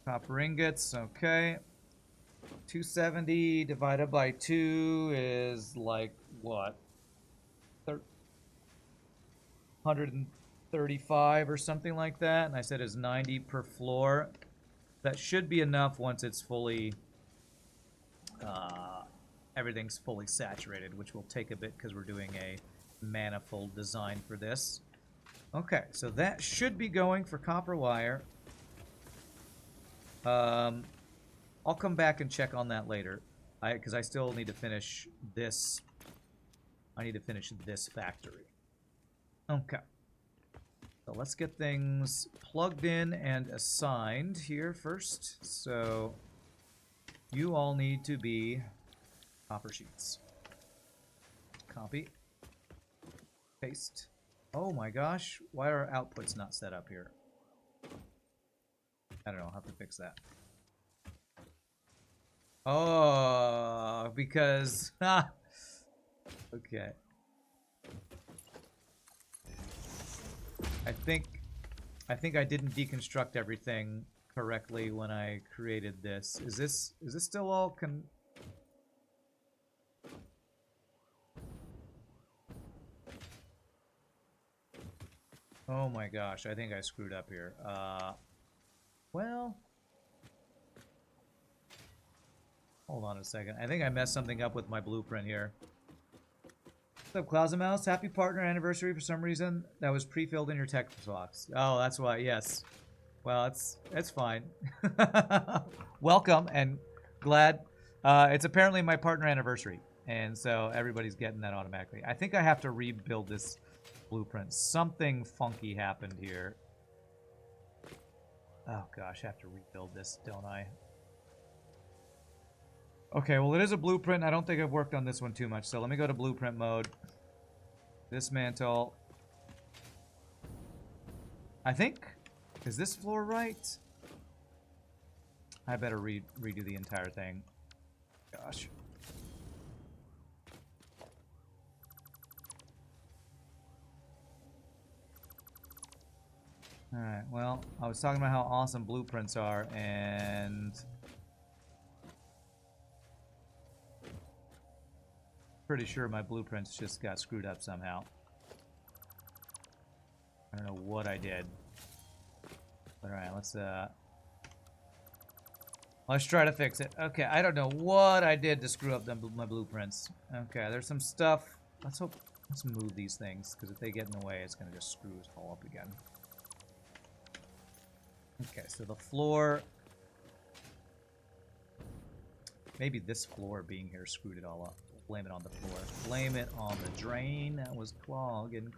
Copper ingots, okay. 270 divided by 2 is like what? 135 or something like that. And I said it's 90 per floor. That should be enough once it's fully, everything's fully saturated, which will take a bit because we're doing a manifold design for this. Okay, so that should be going for copper wire. I'll come back and check on that later, because I still need to finish this. I need to finish this factory. Okay. So let's get things plugged in and assigned here first. So you all need to be copper sheets. Copy. Paste. Oh my gosh, why are outputs not set up here? I don't know, I'll have to fix that. Oh, because... okay. I think I didn't deconstruct everything correctly when I created this. Is this still all Oh my gosh, I think I screwed up here. Well... Hold on a second. I think I messed something up with my blueprint here. What's up, Clousemouse? Happy partner anniversary for some reason. That was pre-filled in your text box. Oh, that's why. Yes. Well, it's fine. Welcome and glad. It's apparently my partner anniversary, and so everybody's getting that automatically. I think I have to rebuild this blueprint. Something funky happened here. Oh gosh, I have to rebuild this, don't I? Okay, well, it is a blueprint. I don't think I've worked on this one too much, so let me go to blueprint mode. Dismantle. I think... Is this floor right? I better redo the entire thing. Gosh. Alright, well, I was talking about how awesome blueprints are, and... pretty sure my blueprints just got screwed up somehow. I don't know what I did. But alright, let's try to fix it. Okay, I don't know what I did to screw up my blueprints. Okay, there's some stuff. Let's move these things, because if they get in the way, it's going to just screw us all up again. Okay, so the floor... Maybe this floor being here screwed it all up. Blame it on the floor. Blame it on the drain that was clogging.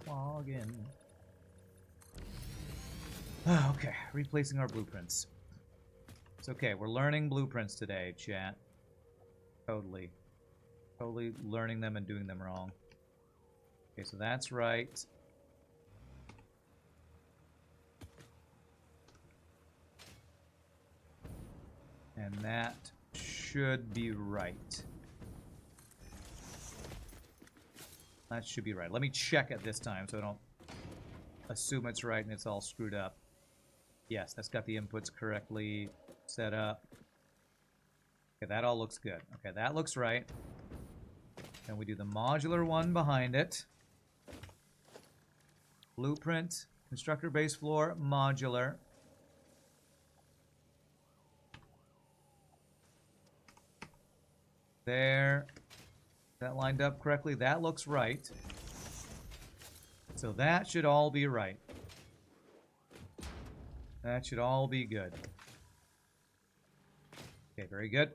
Okay, replacing our blueprints. It's okay, we're learning blueprints today, chat. Totally learning them and doing them wrong. Okay, so that's right. And that should be right. That should be right. Let me check it this time so I don't assume it's right and it's all screwed up. Yes, that's got the inputs correctly set up. Okay, that all looks good. Okay, that looks right. And we do the modular one behind it. Blueprint, constructor base floor, modular. There. That lined up correctly. That looks right. So that should all be right. That should all be good. Okay, very good.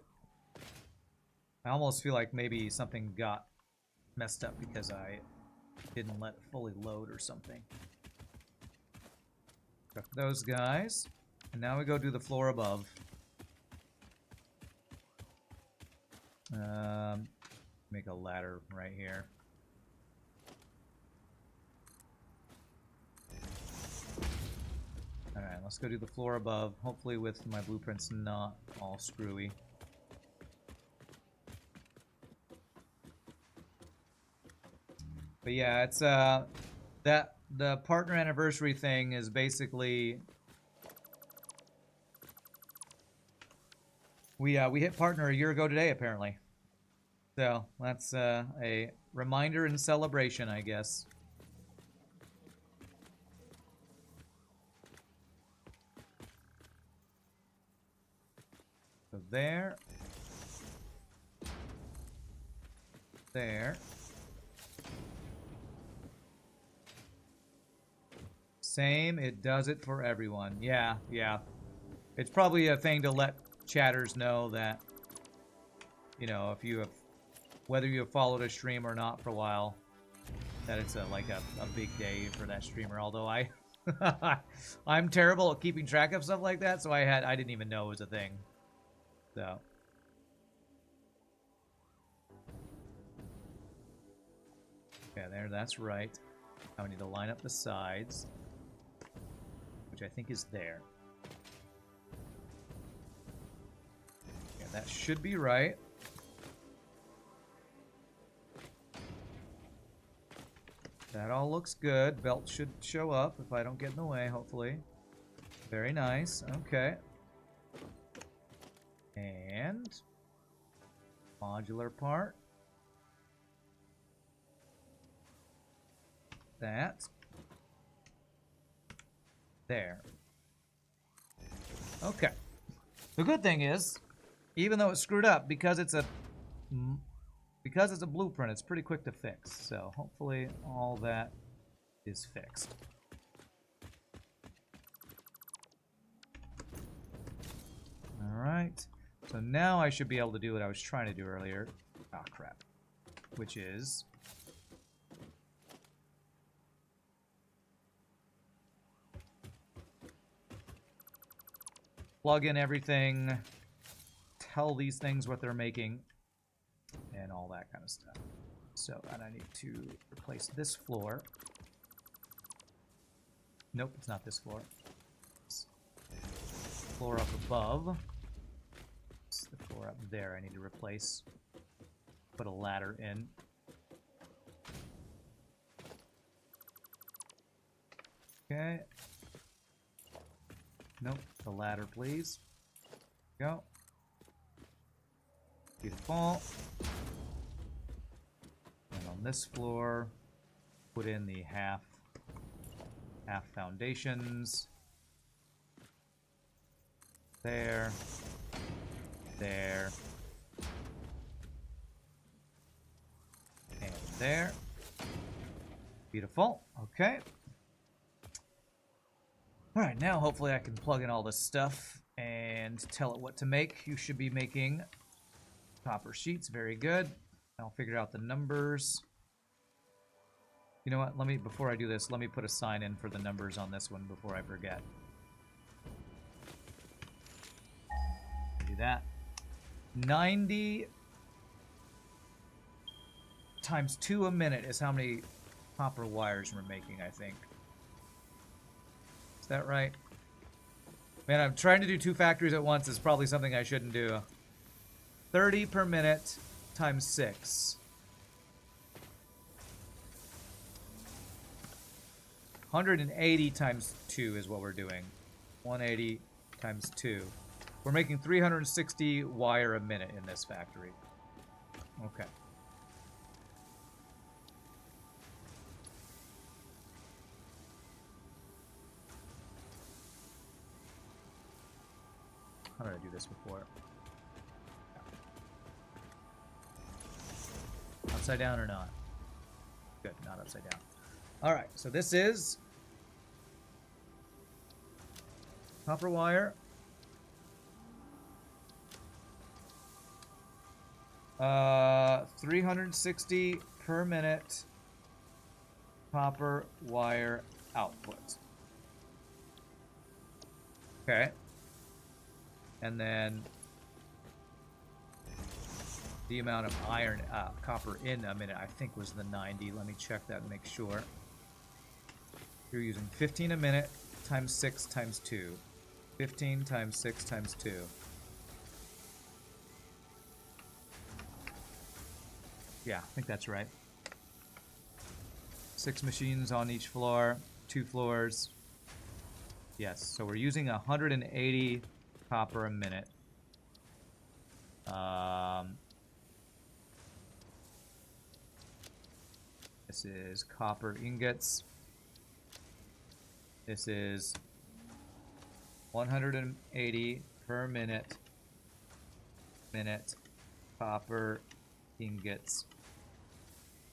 I almost feel like maybe something got messed up because I didn't let it fully load or something. Got those guys. And now we go do the floor above. Make a ladder right here. Alright, let's go do the floor above. Hopefully with my blueprints not all screwy. But yeah, it's that the partner anniversary thing is basically we hit partner a year ago today apparently. So that's a reminder and celebration, I guess. So there. There. Same, it does it for everyone. Yeah, yeah. It's probably a thing to let chatters know that, you know, if you have, whether you have followed a stream or not for a while, that it's a big day for that streamer. Although I'm terrible at keeping track of stuff like that, so I didn't even know it was a thing. So. Okay, there, that's right. Now we need to line up the sides, which I think is there. Yeah, that should be right. That all looks good. Belt should show up if I don't get in the way, hopefully. Very nice. Okay. And modular part. That. There. Okay. The good thing is, even though it's screwed up, because it's a blueprint, it's pretty quick to fix. So hopefully all that is fixed. All right. So now I should be able to do what I was trying to do earlier. Ah, crap. Which is plug in everything, tell these things what they're making, and all that kind of stuff. So, and I need to replace this floor. Nope, it's not this floor. It's floor up above. It's the floor up there I need to replace. Put a ladder in. Okay. Nope, the ladder, please. Go. Beautiful. And on this floor, put in the half foundations. There. There. And there. Beautiful. Okay. Alright, now hopefully I can plug in all this stuff and tell it what to make. You should be making copper sheets. Very good. I'll figure out the numbers. You know what? Let me, before I do this, let me put a sign in for the numbers on this one before I forget. Do that. 90 times 2 a minute is how many copper wires we're making, I think. Is that right? Man, I'm trying to do 2 factories at once. Is probably something I shouldn't do. 30 per minute times 6. 180 times 2 is what we're doing. 180 times 2. We're making 360 wire a minute in this factory. Okay. How did I do this before? Upside down or not? Good, not upside down. Alright, so this is copper wire. 360 per minute copper wire output. Okay. And then the amount of iron, copper in a minute, I think was the 90. Let me check that and make sure. You're using 15 a minute times 6 times 2. 15 times 6 times 2. Yeah, I think that's right. 6 machines on each floor, 2 floors. Yes, so we're using 180 copper a minute. This is copper ingots. This is 180 per minute copper ingots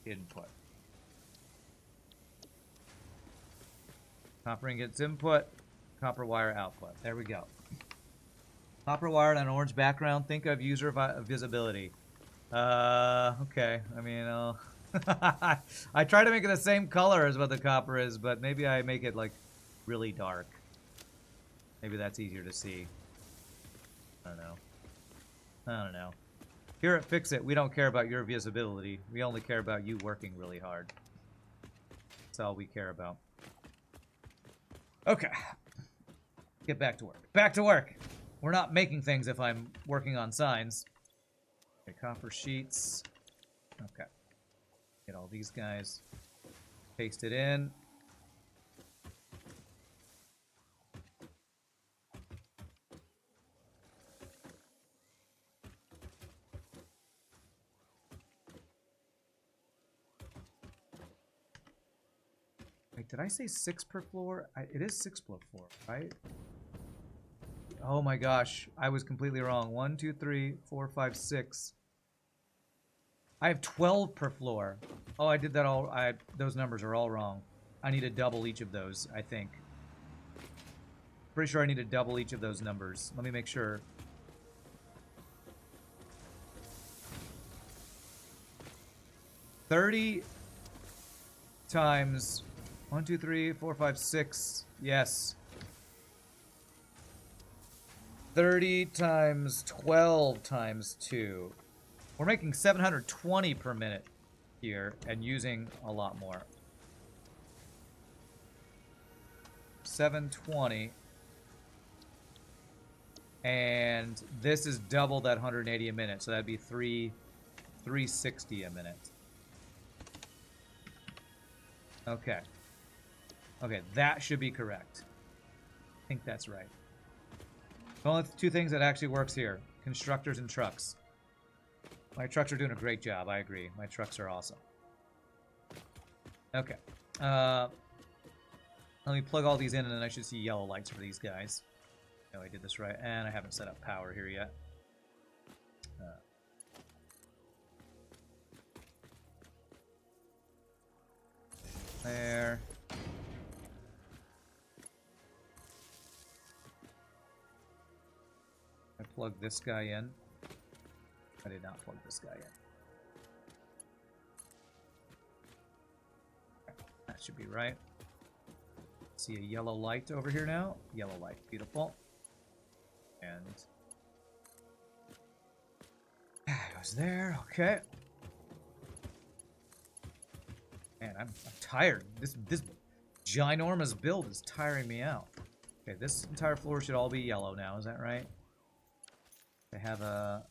input. Copper ingots input, copper wire output. There we go. Copper wire on an orange background. Think of user visibility. Okay. I mean, I try to make it the same color as what the copper is, but maybe I make it like really dark. Maybe that's easier to see. I don't know. Here at Fix It, we don't care about your visibility. We only care about you working really hard. That's all we care about. Okay. Get back to work. Back to work! We're not making things if I'm working on signs. Okay, copper sheets. Okay. Get all these guys pasted in. Wait, did I say 6 per floor? It is 6 per floor, right? Oh my gosh, I was completely wrong. 1, 2, 3, 4, 5, 6. I have 12 per floor. Oh, I did that all. Those numbers are all wrong. I need to double each of those, I think. Pretty sure I need to double each of those numbers. Let me make sure. $30 times 1, 2, 3, 4, 5, 6. Yes. 30 times 12 times 2. We're making 720 per minute here and using a lot more. 720. And this is double that 180 a minute, so that'd be 360 a minute. Okay. Okay, that should be correct. I think that's right. The only two things that actually works here. Constructors and trucks. My trucks are doing a great job, I agree. My trucks are awesome. Okay. Let me plug all these in and then I should see yellow lights for these guys. No, I did this right. And I haven't set up power here yet. There. I plug this guy in. I did not plug this guy in. That should be right. See a yellow light over here now. Yellow light, beautiful. And it goes there. Okay. Man, I'm tired. This ginormous build is tiring me out. Okay, this entire floor should all be yellow now. Is that right? They have a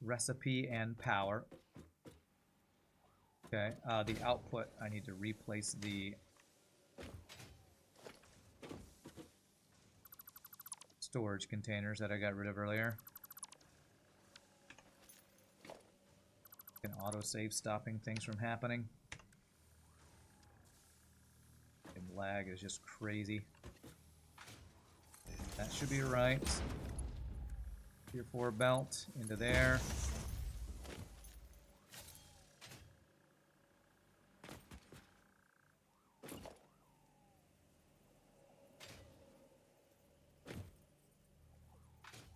recipe and power. Okay, the output, I need to replace the storage containers that I got rid of earlier. An autosave stopping things from happening. And lag is just crazy. That should be right. Tier 4 belt into there.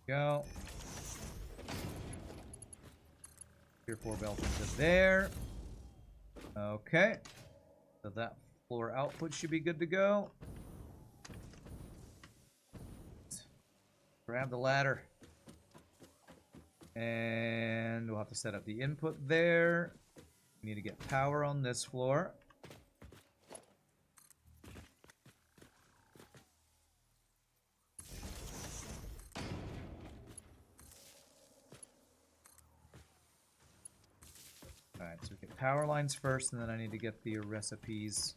Go. Tier 4 belt into there. Okay. So that floor output should be good to go. Grab the ladder. And we'll have to set up the input there. We need to get power on this floor. Alright, so we get power lines first, and then I need to get the recipes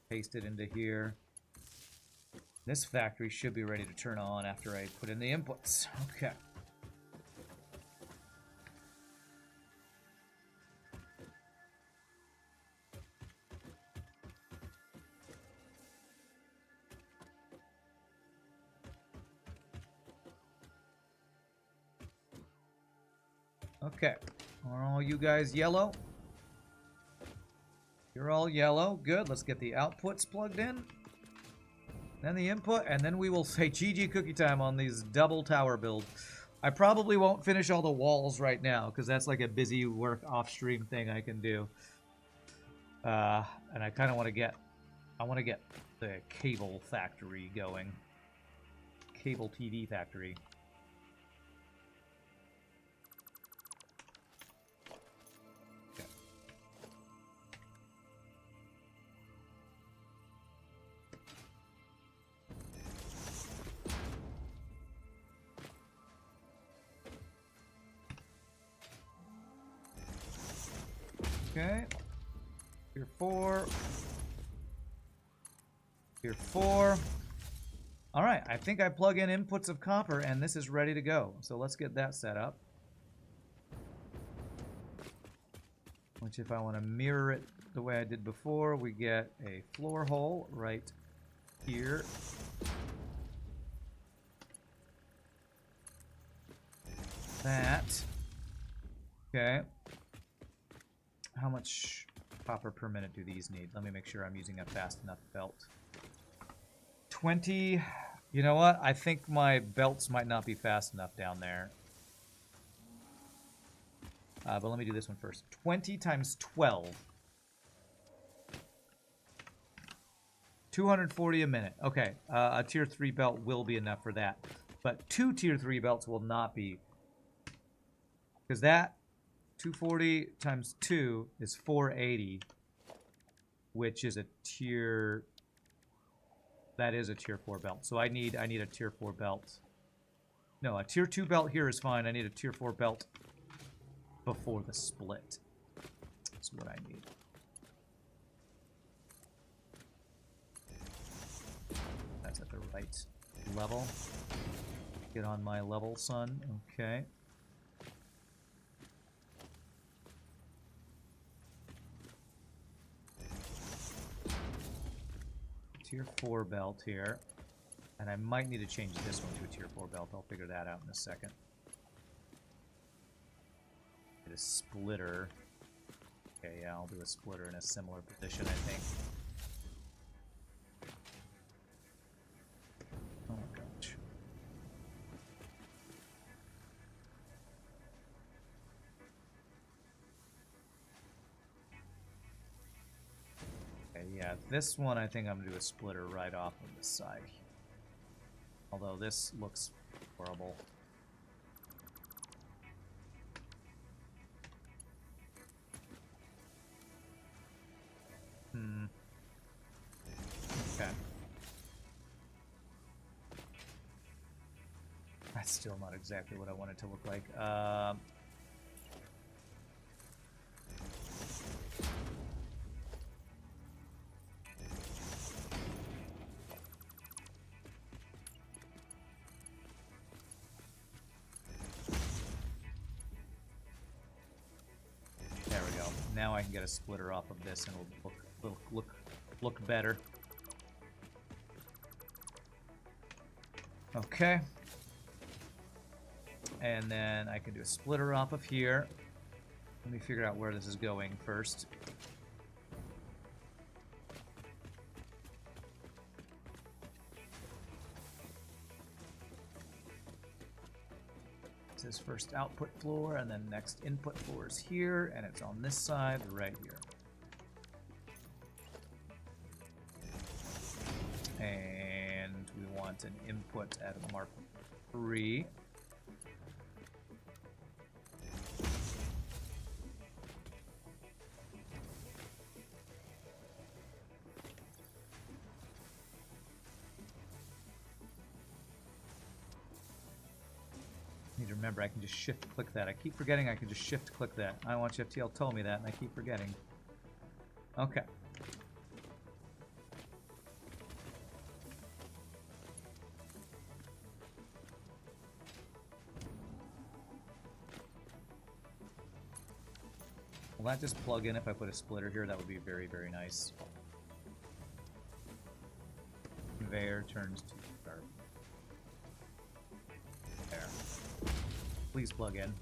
pasted into here. This factory should be ready to turn on after I put in the inputs. Okay. Okay. Are all you guys yellow? You're all yellow. Good. Let's get the outputs plugged in. Then the input, and then we will say GG cookie time on these double tower builds. I probably won't finish all the walls right now, because that's like a busy work off-stream thing I can do. And I kind of want to get... I want to get the cable factory going. Cable TV factory. Okay. Tier 4. Tier 4. Alright, I think I plug in inputs of copper and this is ready to go. So let's get that set up. Which, if I want to mirror it the way I did before, we get a floor hole right here. That. Okay. How much copper per minute do these need? Let me make sure I'm using a fast enough belt. 20. You know what? I think my belts might not be fast enough down there. But let me do this one first. 20 times 12. 240 a minute. Okay, a tier 3 belt will be enough for that. But 2 tier 3 belts will not be. Because that 240 times 2 is 480, which is a tier... That is a tier 4 belt. So I need a tier 4 belt. No, a tier 2 belt here is fine. I need a tier 4 belt before the split. That's what I need. That's at the right level. Get on my level, son. Okay. Tier 4 belt here. And I might need to change this one to a tier 4 belt. I'll figure that out in a second. Get a splitter. Okay, yeah, I'll do a splitter in a similar position, I think. Oh my gosh. Okay, yeah, this one I think I'm going to do a splitter right off on this side. Although this looks horrible. Okay. That's still not exactly what I want it to look like. There we go. Now I can get a splitter off of this and it'll look better. Okay. And then I can do a splitter off of here. Let me figure out where this is going first. It says first output floor, and then next input floor is here, and it's on this side right here. And we want an input at mark 3. Need to remember I can just shift click that. I keep forgetting I can just shift click that. I want FTL told me that, and I keep forgetting. Okay. Will that just plug in if I put a splitter here? That would be very, very nice. Conveyor turns to start. There. Please plug in.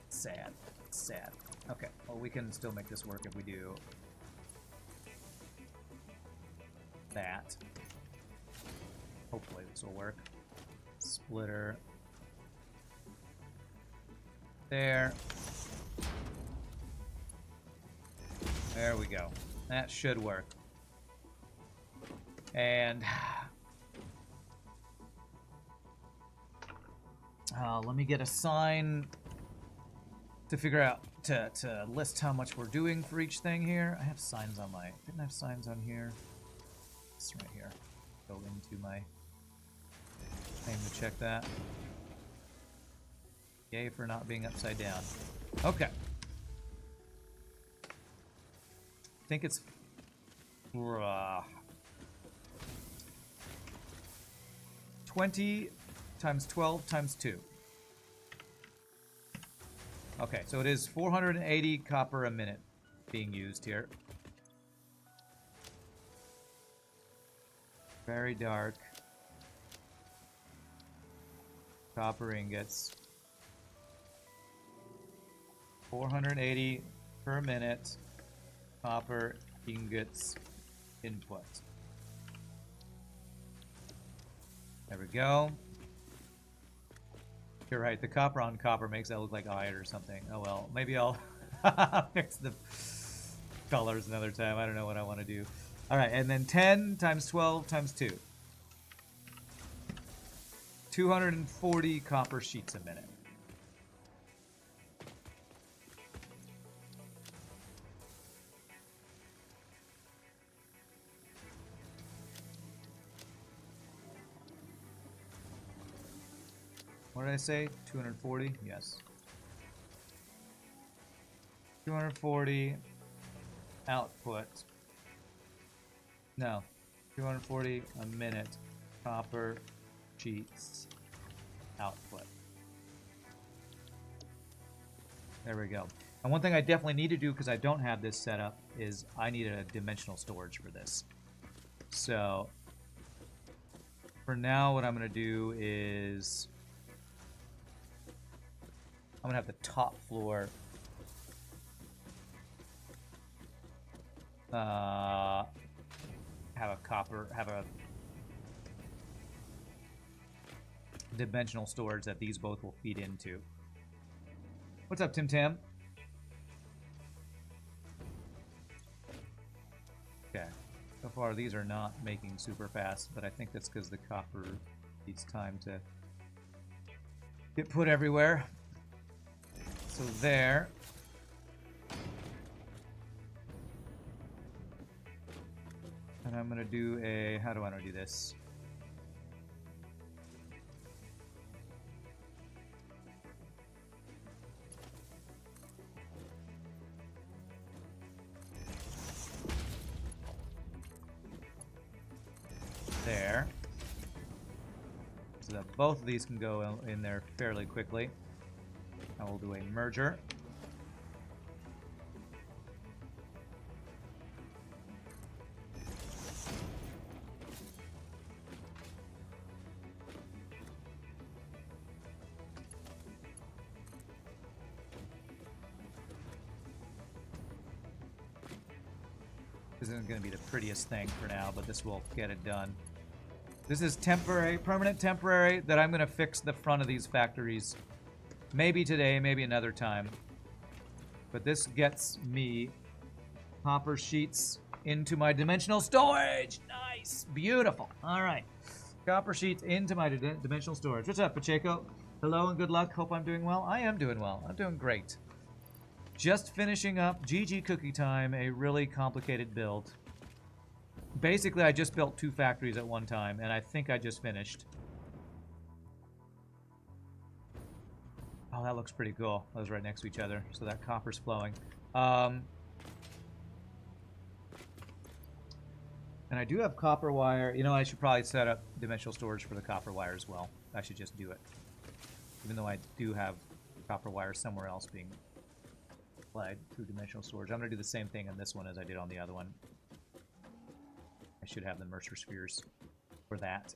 Sad. Sad. Okay. Well, we can still make this work if we do that. Hopefully this will work. Splitter. There. There we go. That should work. And let me get a sign to figure out to list how much we're doing for each thing here. I have signs on my. Didn't I have signs on here? It's right here. Go into my thing to check that. Yay for not being upside down. Okay. I think it's 20 times 12 times 2. Okay, so it is 480 copper a minute being used here. Very dark. Copper ingots. 480 per minute. Copper ingots input. There we go. You're right, the copper on copper makes that look like iron or something. Oh well, maybe I'll mix the colors another time. I don't know what I want to do. Alright, and then 10 times 12 times 2. 240 copper sheets a minute. What did I say? 240? Yes. 240 output. No. 240 a minute copper sheets output. There we go. And one thing I definitely need to do, because I don't have this set up, is I need a dimensional storage for this. So, for now, what I'm going to do is I'm gonna have the top floor have a dimensional storage that these both will feed into. What's up, Tim Tam? Okay. So far, these are not making super fast, but I think that's because the copper needs time to get put everywhere. So there. And I'm gonna do a, how do I want to do this? There. So that both of these can go in there fairly quickly. I will do a merger. This isn't going to be the prettiest thing for now, but this will get it done. This is temporary, permanent temporary, that I'm going to fix the front of these factories. Maybe today, maybe another time. But this gets me copper sheets into my dimensional storage. Nice. Beautiful. All right. Copper sheets into my dimensional storage. What's up, Pacheco? Hello and good luck. Hope I'm doing well. I am doing well. I'm doing great. Just finishing up GG Cookie Time, a really complicated build. Basically, I just built 2 factories at one time, and I think I just finished. Oh, that looks pretty cool. Those right next to each other, so that copper's flowing. And I do have copper wire. You know, I should probably set up dimensional storage for the copper wire as well. I should just do it. Even though I do have copper wire somewhere else being applied through dimensional storage. I'm going to do the same thing on this one as I did on the other one. I should have the Mercer spheres for that.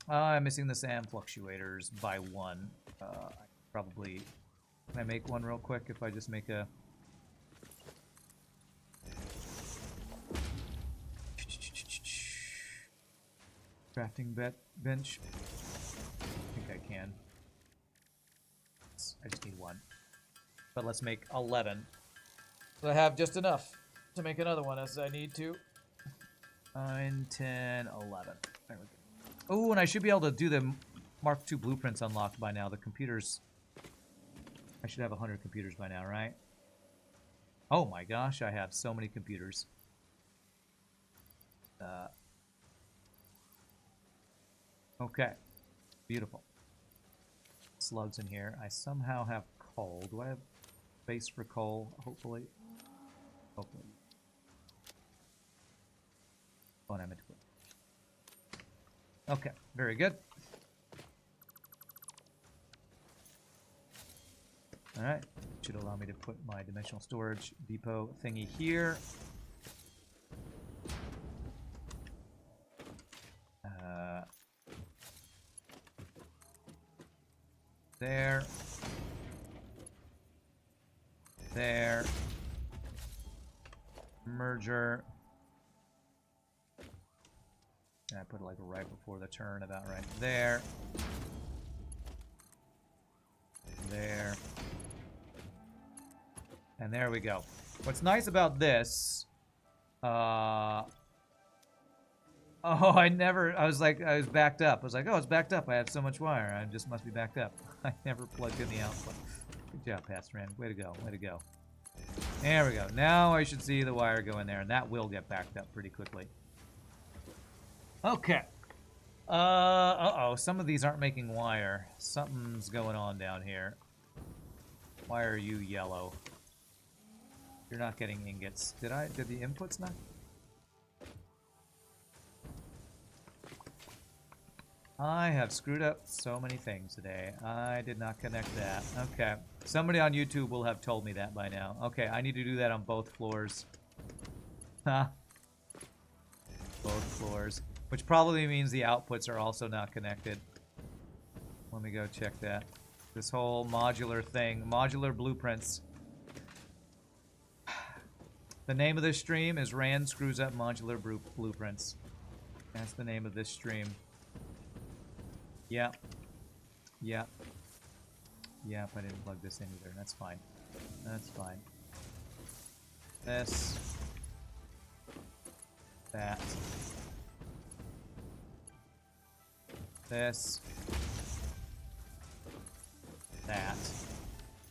I'm missing the SAM fluctuators by 1. Probably... Can I make one real quick if I just make a... Crafting bench? I think I can. I just need 1. But let's make 11. So I have just enough to make another one as I need to. 9, 10, 11. There we go. Oh, and I should be able to do the Mark II blueprints unlocked by now. The computers... I should have 100 computers by now, right? Oh my gosh, I have so many computers. Okay. Beautiful. Slugs in here. I somehow have coal. Do I have space for coal? Hopefully. Hopefully. Oh, and I meant to put. Okay, very good. Alright, should allow me to put my dimensional storage depot thingy here. There. There. Merger. And I put it like right before the turn, about right there. There. And there we go. What's nice about this, oh, I was backed up. I was like, oh, it's backed up. I have so much wire. I just must be backed up. I never plugged in the output. Good job, Pastrand. Way to go. Way to go. There we go. Now I should see the wire go in there, and that will get backed up pretty quickly. Okay. Uh-oh. Some of these aren't making wire. Something's going on down here. Why are you yellow? You're not getting ingots. Did the inputs not? I have screwed up so many things today. I did not connect that. Okay. Somebody on YouTube will have told me that by now. Okay, I need to do that on both floors. Huh. Both floors. Which probably means the outputs are also not connected. Let me go check that. This whole modular thing. Modular blueprints. The name of this stream is Rand Screws Up Modular Blueprints. That's the name of this stream. Yep. Yep. Yep, I didn't plug this in either. That's fine. That's fine. This. That. This. That.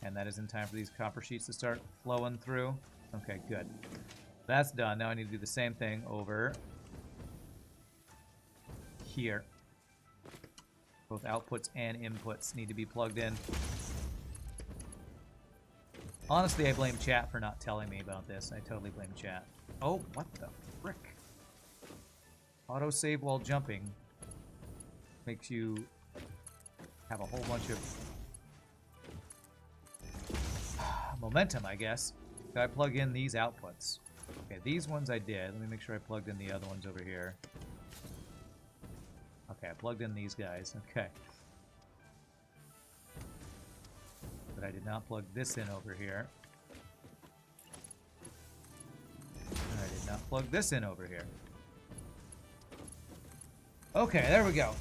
And that is in time for these copper sheets to start flowing through. Okay, good. That's done. Now I need to do the same thing over here. Both outputs and inputs need to be plugged in. Honestly, I blame chat for not telling me about this. I totally blame chat. Oh, what the frick? Autosave while jumping makes you have a whole bunch of momentum, I guess. Did I plug in these outputs? Okay, these ones I did. Let me make sure I plugged in the other ones over here. Okay, I plugged in these guys. Okay. But I did not plug this in over here. Now plug this in over here. Okay, there we go.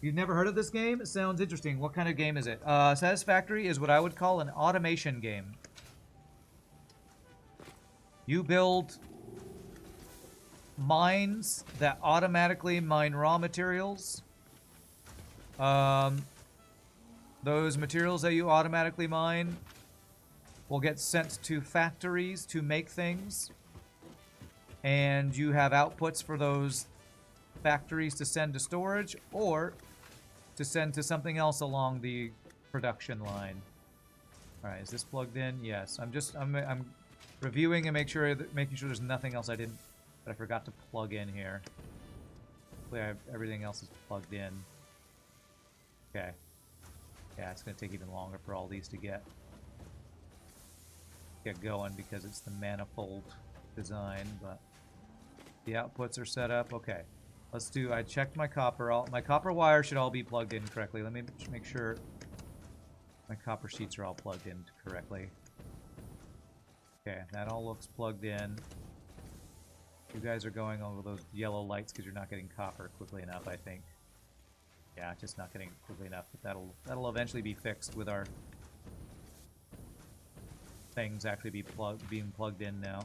You've never heard of this game? It sounds interesting. What kind of game is it? Satisfactory is what I would call an automation game. You build mines that automatically mine raw materials. Those materials that you automatically mine will get sent to factories to make things. And you have outputs for those factories to send to storage or to send to something else along the production line. All right, is this plugged in? Yes. I'm reviewing and making sure there's nothing else that I forgot to plug in here. Hopefully everything else is plugged in. Okay. Yeah, it's going to take even longer for all these to get going because it's the manifold design, but the outputs are set up. Okay. Let's do, I checked my copper. My copper wire should all be plugged in correctly. Let me make sure my copper sheets are all plugged in correctly. Okay, that all looks plugged in. You guys are going over those yellow lights because you're not getting copper quickly enough, I think. Yeah, just not getting quickly enough, but that'll eventually be fixed with our things actually being plugged in now.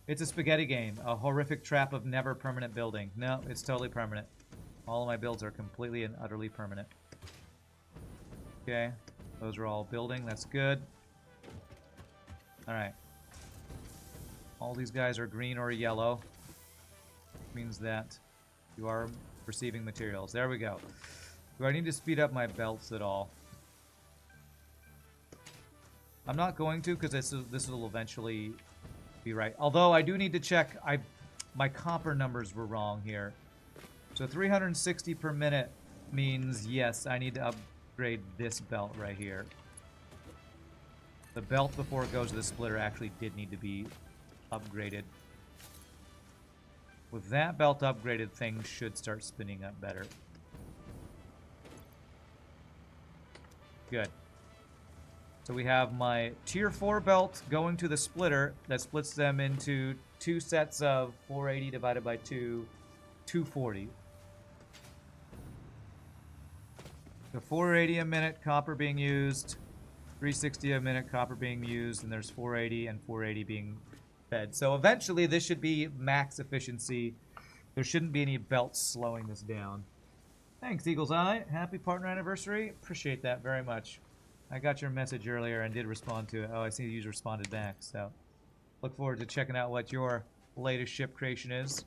It's a spaghetti game, a horrific trap of never permanent building. No, it's totally permanent. All of my builds are completely and utterly permanent. Okay, those are all building, that's good. Alright. All these guys are green or yellow. Means that you are receiving materials. There we go. Do I need to speed up my belts at all? I'm not going to because this will eventually be right. Although I do need to check. My copper numbers were wrong here. So 360 per minute means yes, I need to upgrade this belt right here. The belt before it goes to the splitter actually did need to be upgraded. With that belt upgraded, things should start spinning up better. Good. So we have my tier 4 belt going to the splitter that splits them into 2 sets of 480 divided by 2, 240. So 480 a minute copper being used, 360 a minute copper being used, and there's 480 and 480 being fed. So eventually this should be max efficiency. There shouldn't be any belts slowing this down. Thanks, Eagle's Eye. Happy partner anniversary. Appreciate that very much. I got your message earlier and did respond to it. Oh, I see you responded back, so look forward to checking out what your latest ship creation is.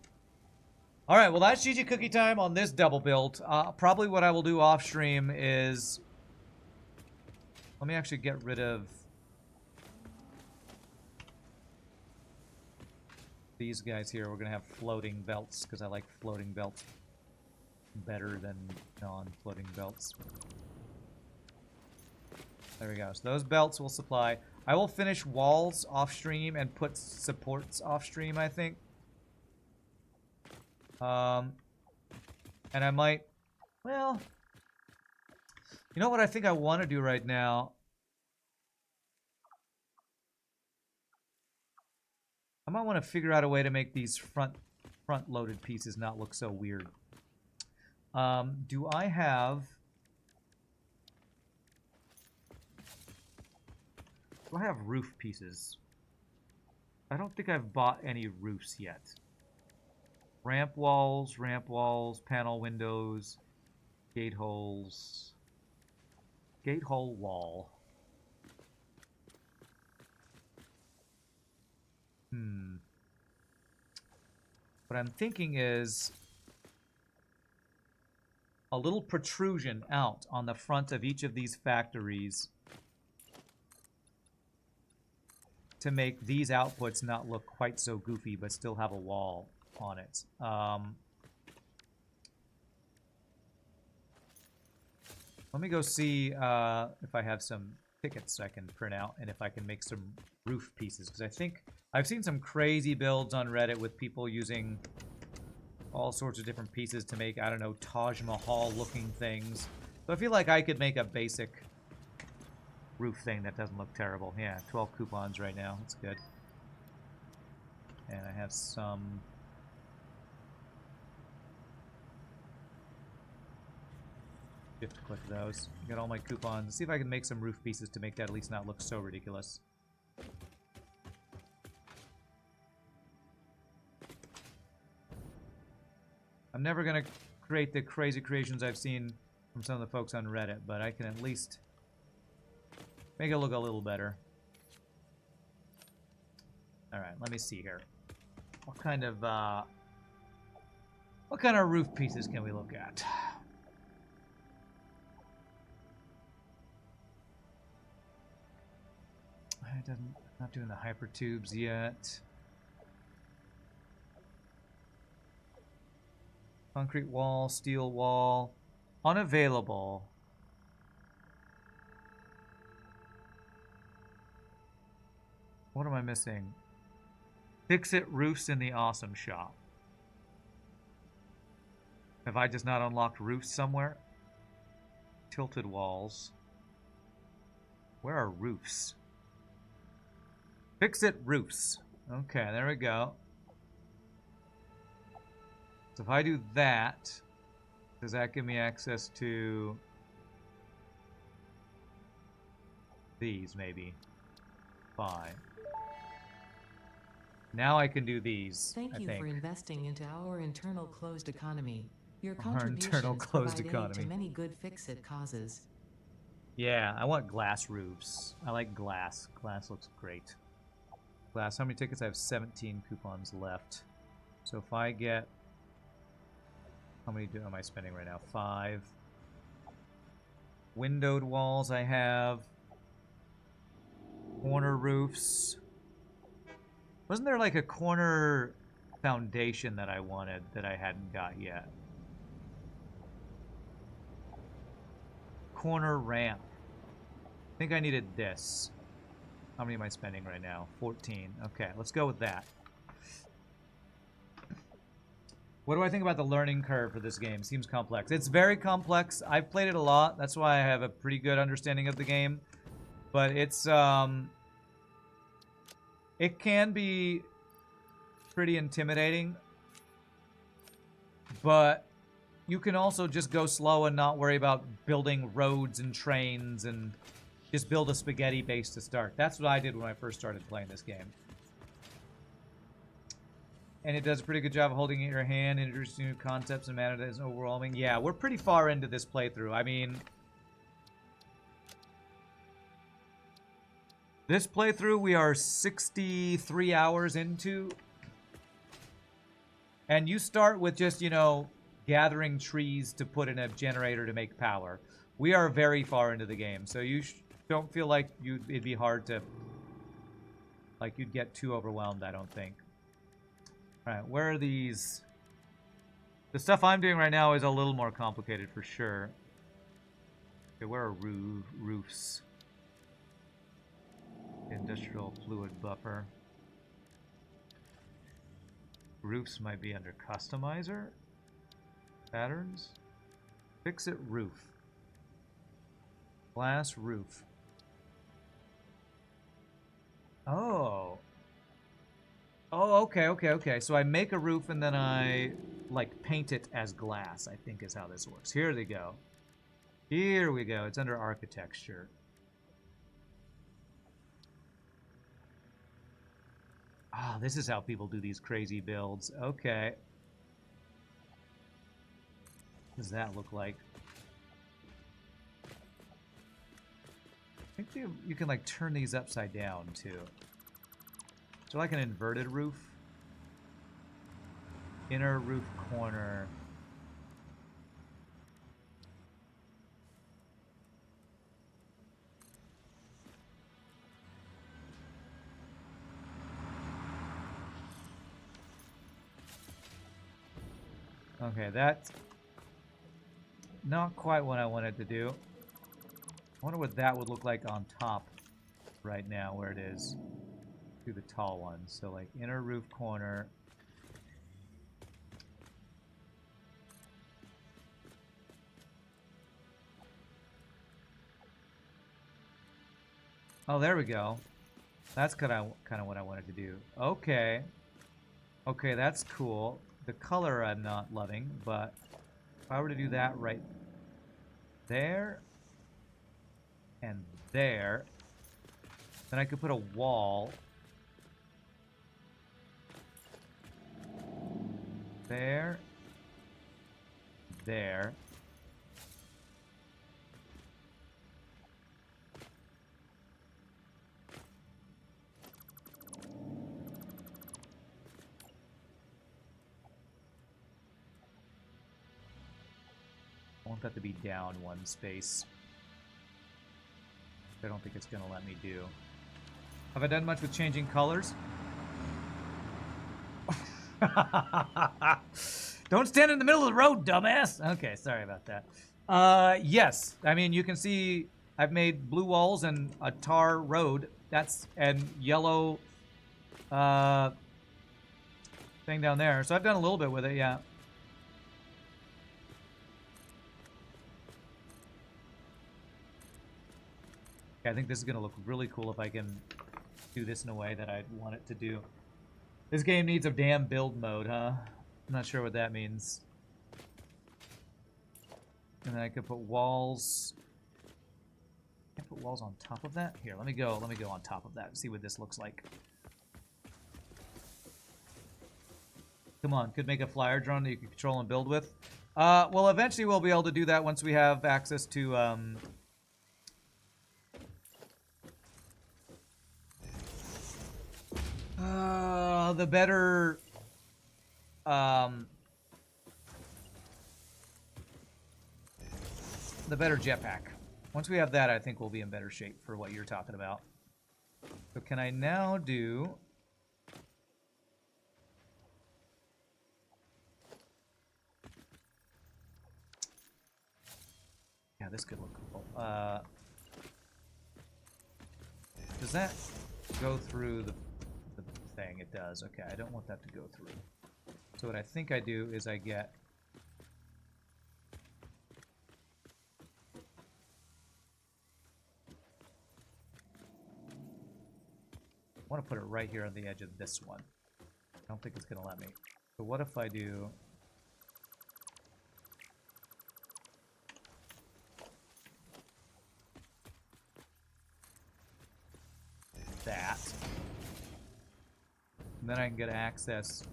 All right, well, that's GG Cookie time on this double build. Probably what I will do off stream is... Let me actually get rid of these guys here. We're going to have floating belts because I like floating belts better than non-floating belts. There we go. So those belts will supply. I will finish walls off stream and put supports off stream, I think. And I might, well, you know what I think I want to do right now? I might want to figure out a way to make these front-loaded pieces not look so weird. Do I have roof pieces? I don't think I've bought any roofs yet. Ramp walls, panel windows, gate holes, gate hole wall. What I'm thinking is a little protrusion out on the front of each of these factories to make these outputs not look quite so goofy but still have a wall on it. Let me go see if I have some tickets I can print out and if I can make some roof pieces, because I think I've seen some crazy builds on Reddit with people using all sorts of different pieces to make, I don't know, Taj Mahal looking things. So I feel like I could make a basic roof thing that doesn't look terrible. Yeah, 12 coupons right now. That's good. And I have some... Shift click those. Got all my coupons. See if I can make some roof pieces to make that at least not look so ridiculous. I'm never going to create the crazy creations I've seen from some of the folks on Reddit, but I can at least make it look a little better. Alright, let me see here. What kind of roof pieces can we look at? It doesn't, not doing the hyper tubes yet. Concrete wall, steel wall, unavailable. What am I missing? Fix-it roofs in the awesome shop. Have I just not unlocked roofs somewhere? Tilted walls. Where are roofs? Fix-it roofs. Okay, there we go. So if I do that, does that give me access to these, maybe? Fine. Now I can do these, Thank you for investing into our internal closed economy. Your contributions provide aid to many good fix-it causes. Yeah, I want glass roofs. I like glass. Glass looks great. Glass. How many tickets? I have 17 coupons left. So if I get... How many am I spending right now? 5. Windowed walls I have. Corner roofs. Wasn't there like a corner foundation that I wanted that I hadn't got yet? Corner ramp. I think I needed this. How many am I spending right now? 14. Okay, let's go with that. What do I think about the learning curve for this game? Seems complex. It's very complex. I've played it a lot. That's why I have a pretty good understanding of the game. But it's, it can be pretty intimidating. But you can also just go slow and not worry about building roads and trains and just build a spaghetti base to start. That's what I did when I first started playing this game. And it does a pretty good job of holding it in your hand, introducing new concepts and manner that is overwhelming. Yeah, we're pretty far into this playthrough. I mean, this playthrough we are 63 hours into. And you start with just, you know, gathering trees to put in a generator to make power. We are very far into the game, so you don't feel like it'd be hard to... Like, you'd get too overwhelmed, I don't think. Alright, where are these? The stuff I'm doing right now is a little more complicated for sure. Okay, where are roofs? Industrial fluid buffer. Roofs might be under customizer. Patterns. Fix it roof. Glass roof. Oh. Oh, okay. So I make a roof and then I, like, paint it as glass, I think is how this works. Here they go. Here we go. It's under architecture. Ah, this is how people do these crazy builds. Okay. What does that look like? I think you can, like, turn these upside down, too. So like an inverted roof. Inner roof corner. Okay, that's not quite what I wanted to do. I wonder what that would look like on top right now where it is. Do the tall ones. So like inner roof corner. Oh, there we go. That's kind of what I wanted to do. Okay. Okay, that's cool. The color I'm not loving, but if I were to do that right there and there, then I could put a wall there, there. I want that to be down one space. I don't think it's going to let me do. Have I done much with changing colors? Don't stand in the middle of the road, dumbass. Okay, sorry about that. Yes. I mean, you can see I've made blue walls and a tar road. And yellow thing down there. So I've done a little bit with it, yeah. I think this is going to look really cool if I can do this in a way that I want it to do. This game needs a damn build mode, huh? I'm not sure what that means. And then I could put walls. Can't put walls on top of that? Here, let me go on top of that and see what this looks like. Come on, could make a flyer drone that you can control and build with. Well, eventually we'll be able to do that once we have access to the better jetpack. Once we have that, I think we'll be in better shape for what you're talking about. So can I now do... Yeah, this could look cool. Does that go through the thing? It does. Okay, I don't want that to go through. So what I think I do is I get... I want to put it right here on the edge of this one. I don't think it's going to let me. So what if I do... that. And then I can get access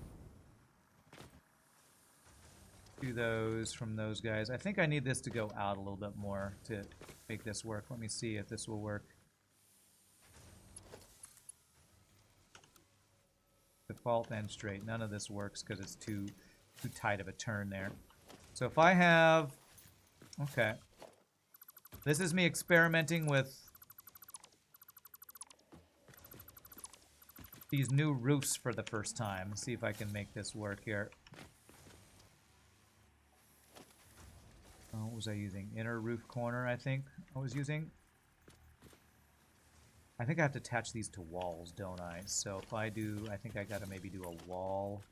to those from those guys. I think I need this to go out a little bit more to make this work. Let me see if this will work. Default and straight. None of this works because it's too tight of a turn there. So if I have... Okay. This is me experimenting with these new roofs for the first time. Let's see if I can make this work here. What was I using? Inner roof corner, I think I was using. I think I have to attach these to walls, don't I? So if I do, I think I gotta maybe do a wall.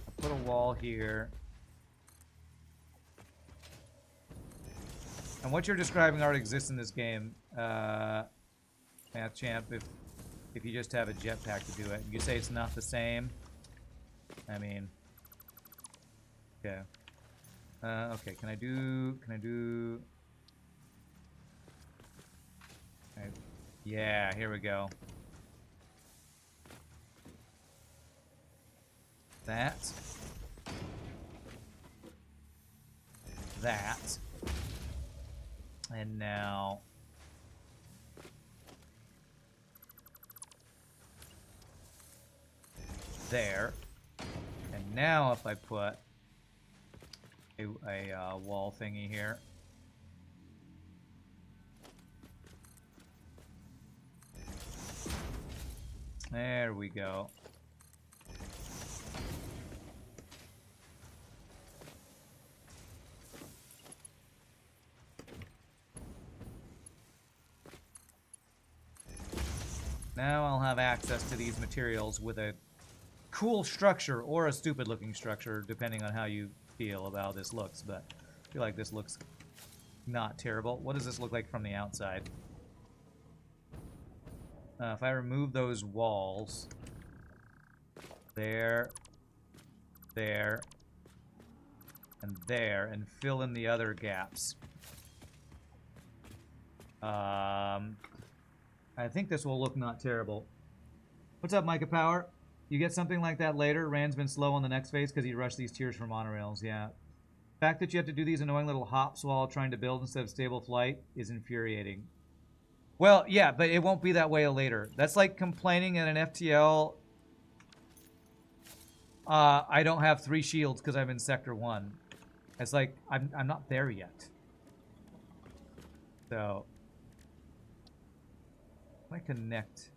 I'll put a wall here. And what you're describing already exists in this game, Math Champ, if you just have a jetpack to do it. You say it's not the same? I mean... Okay. Okay, can I do... Yeah, here we go. That. That. And now... there. And now if I put a wall thingy here. There we go. Now I'll have access to these materials with a cool structure or a stupid looking structure, depending on how you feel about how this looks, but I feel like this looks not terrible. What does this look like from the outside? If I remove those walls, there, there, and there, and fill in the other gaps. I think this will look not terrible. What's up, Micah Power? You get something like that later. Rand's been slow on the next phase because he rushed these tiers for monorails, yeah. The fact that you have to do these annoying little hops while trying to build instead of stable flight is infuriating. Well, yeah, but it won't be that way later. That's like complaining in an FTL. I don't have 3 shields because I'm in Sector 1. It's like, I'm not there yet. So, if I connect...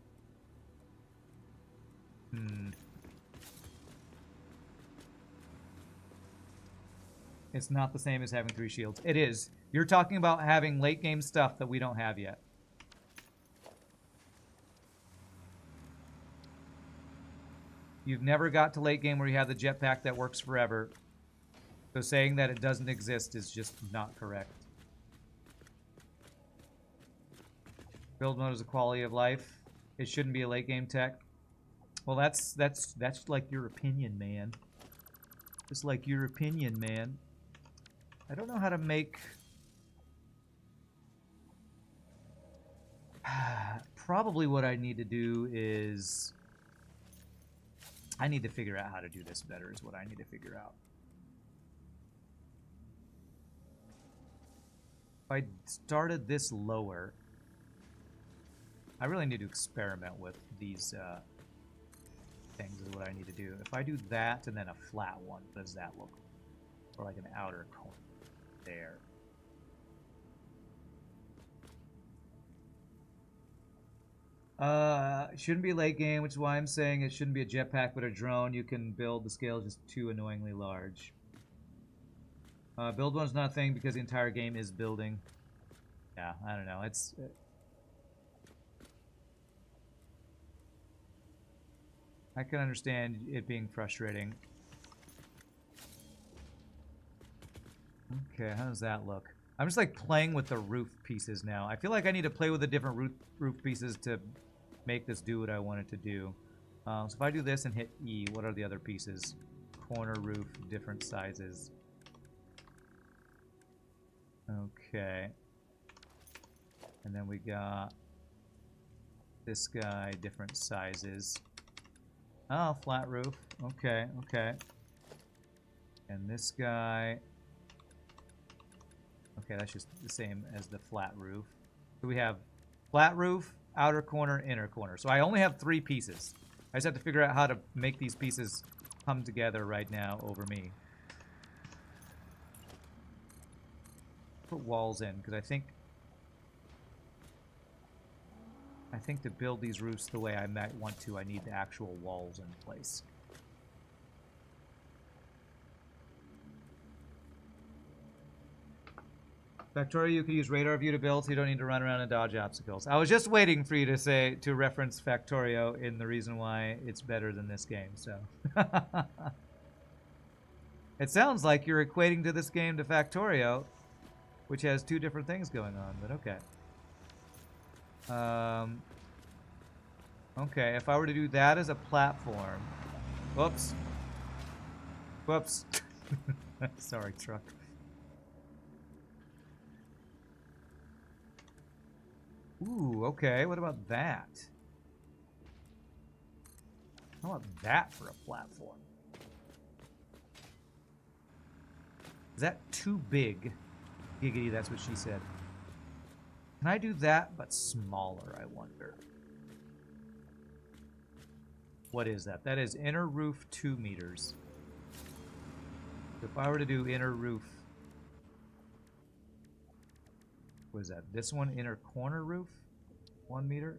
It's not the same as having 3 shields. It is. You're talking about having late game stuff that we don't have yet. You've never got to late game where you have the jetpack that works forever. So saying that it doesn't exist is just not correct. Build mode is a quality of life. It shouldn't be a late game tech. Well, that's like your opinion, man. Just like your opinion, man. I don't know how to make... Probably what I need to do is... I need to figure out how to do this better is what I need to figure out. If I started this lower... I really need to experiment with these things is what I need to do. If I do that and then a flat one, what does that look like? Or like an outer corner there. It shouldn't be late game, which is why I'm saying it shouldn't be a jetpack but a drone. You can build, the scale is just too annoyingly large. Build one's not a thing because the entire game is building. Yeah, I don't know. It's... I can understand it being frustrating. Okay, how does that look? I'm just like playing with the roof pieces now. I feel like I need to play with the different roof pieces to make this do what I want it to do. So if I do this and hit E, what are the other pieces? Corner roof, different sizes. Okay. And then we got this guy, different sizes. Oh, flat roof. Okay, okay. And this guy... Okay, that's just the same as the flat roof. So we have flat roof, outer corner, inner corner. So I only have 3 pieces. I just have to figure out how to make these pieces come together right now over me. Put walls in, because I think to build these roofs the way I might want to, I need the actual walls in place. Factorio, you could use radar view to build, so you don't need to run around and dodge obstacles. I was just waiting for you to reference Factorio in the reason why it's better than this game, so. It sounds like you're equating to this game to Factorio, which has 2 different things going on, but okay. Okay, if I were to do that as a platform... Whoops. Whoops. Sorry, truck. Ooh, okay, what about that? How about that for a platform? Is that too big? Giggity, that's what she said. Can I do that, but smaller, I wonder? What is that? That is inner roof 2 meters. If I were to do inner roof... What is that? This one, inner corner roof? 1 meter?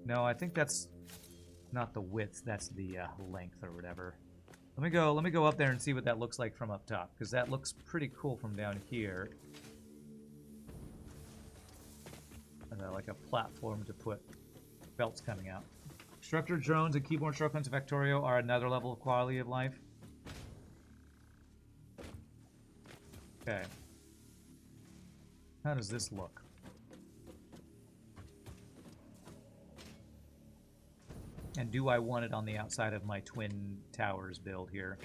No, I think that's not the width, that's the length or whatever. Let me go up there and see what that looks like from up top, because that looks pretty cool from down here. Like a platform to put belts coming out. Structured drones and keyboard shortcuts in Factorio are another level of quality of life. Okay. How does this look? And do I want it on the outside of my Twin Towers build here?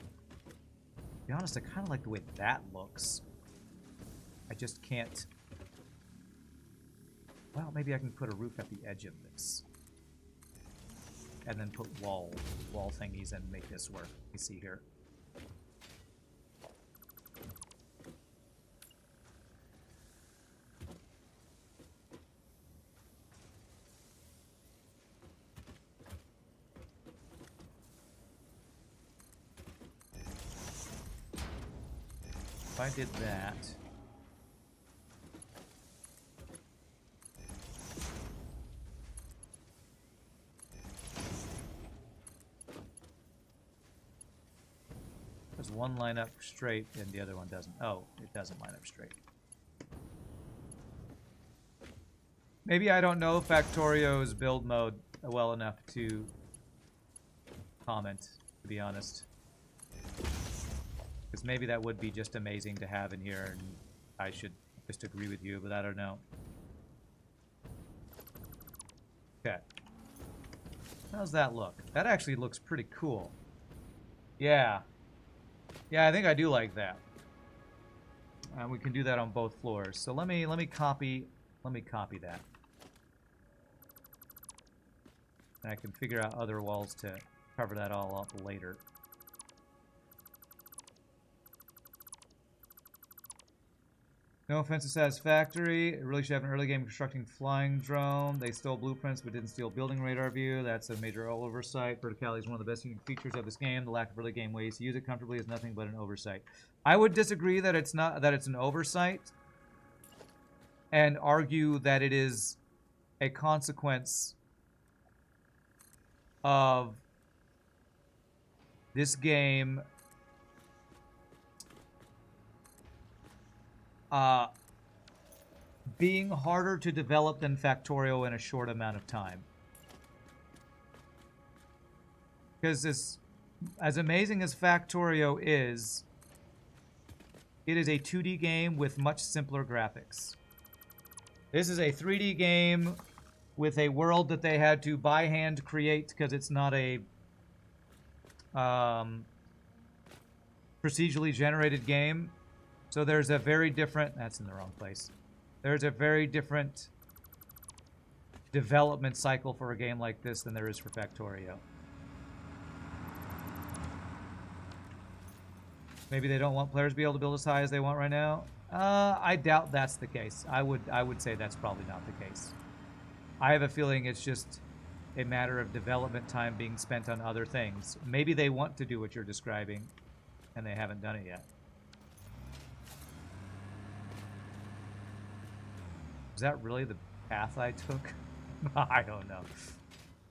To be honest, I kind of like the way that looks. I just can't... Well, maybe I can put a roof at the edge of this. And then put wall thingies and make this work. Let me see here. If I did that... Does one line up straight and the other one doesn't? Oh, it doesn't line up straight. Maybe I don't know Factorio's build mode well enough to comment, to be honest. Because maybe that would be just amazing to have in here, and I should just agree with you, but I don't know. Okay. How's that look? That actually looks pretty cool. Yeah. Yeah, I think I do like that. We can do that on both floors. So let me copy that. And I can figure out other walls to cover that all up later. No offense to Satisfactory. It really should have an early game constructing flying drone. They stole blueprints but didn't steal building radar view. That's a major oversight. Verticality is one of the best unique features of this game. The lack of early game ways to use it comfortably is nothing but an oversight. I would disagree that it's an oversight, and argue that it is a consequence of this game being harder to develop than Factorio in a short amount of time. Because as amazing as Factorio is, it is a 2D game with much simpler graphics. This is a 3D game with a world that they had to by hand create because it's not a procedurally generated game. So there's a very different... That's in the wrong place. There's a very different development cycle for a game like this than there is for Factorio. Maybe they don't want players to be able to build as high as they want right now. I doubt that's the case. I would say that's probably not the case. I have a feeling it's just a matter of development time being spent on other things. Maybe they want to do what you're describing, and they haven't done it yet. Is that really the path I took? I don't know.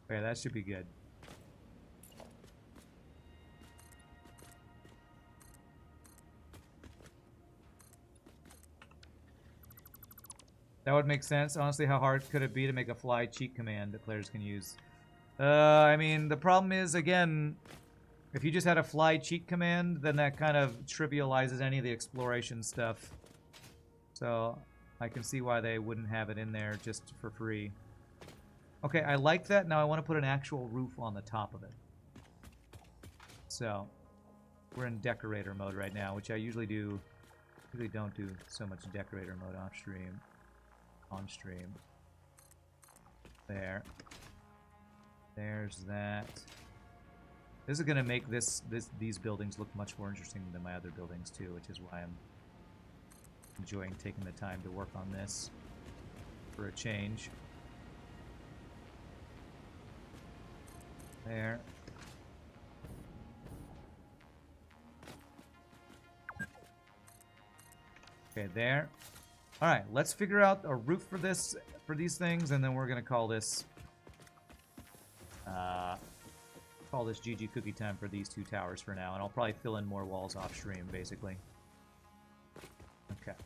Okay, that should be good. That would make sense. Honestly, how hard could it be to make a fly cheat command that players can use? I mean, the problem is, again, if you just had a fly cheat command, then that kind of trivializes any of the exploration stuff. So I can see why they wouldn't have it in there just for free. Okay, I like that. Now I want to put an actual roof on the top of it. So we're in decorator mode right now, which I usually do. Usually don't do so much decorator mode off stream. On stream. There. There's that. This is going to make these buildings look much more interesting than my other buildings too, which is why I'm enjoying taking the time to work on this for a change. There. Okay, there. All right, let's figure out a roof for these things, and then we're gonna call this GG cookie time for these two towers for now, and I'll probably fill in more walls off stream, basically. Okay.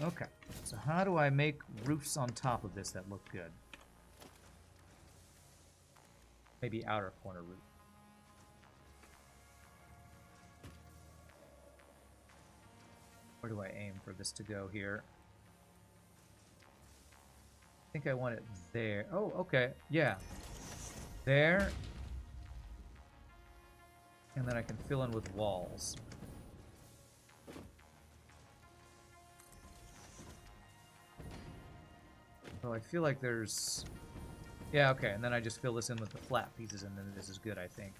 Okay, so how do I make roofs on top of this that look good? Maybe outer corner roof. Where do I aim for this to go here? I think I want it there. Oh, okay. Yeah. There. And then I can fill in with walls. Oh, I feel like there's... Yeah, okay. And then I just fill this in with the flat pieces, and then this is good, I think.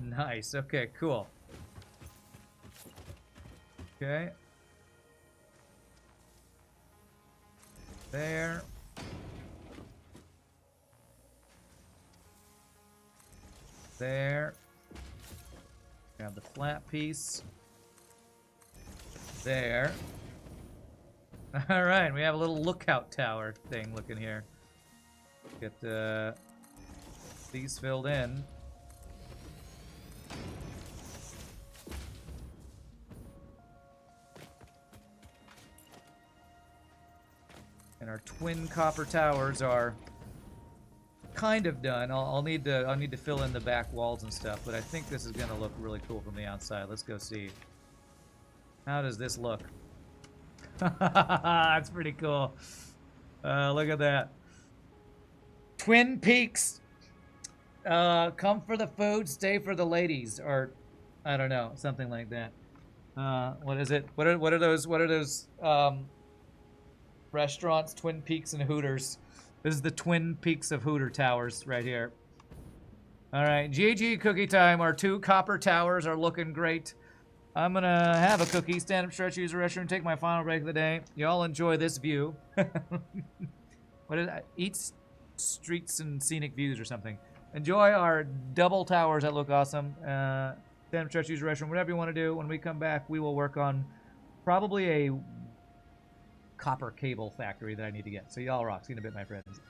Nice. Okay, cool. Okay. There. There. Grab the flat piece. There. Alright, we have a little lookout tower thing looking here. Get these filled in. And our twin copper towers are kind of done. I'll need to fill in the back walls and stuff, but I think this is gonna look really cool from the outside. Let's go see. How does this look? That's pretty cool. Look at that. Twin Peaks. Come for the food, stay for the ladies, or I don't know, something like that. What is it? What are those restaurants? Twin Peaks and Hooters. This is the Twin Peaks of Hooter Towers right here. All right, GG cookie time. Our 2 copper towers are looking great. I'm gonna have a cookie, stand up, stretch, use the restroom, take my final break of the day. Y'all enjoy this view. What is that? Eat streets and scenic views or something. Enjoy our double towers that look awesome. Stand up, stretch, use the restroom, whatever you want to do. When we come back, we will work on probably a copper cable factory that I need to get. So y'all rock. See you in a bit, my friends.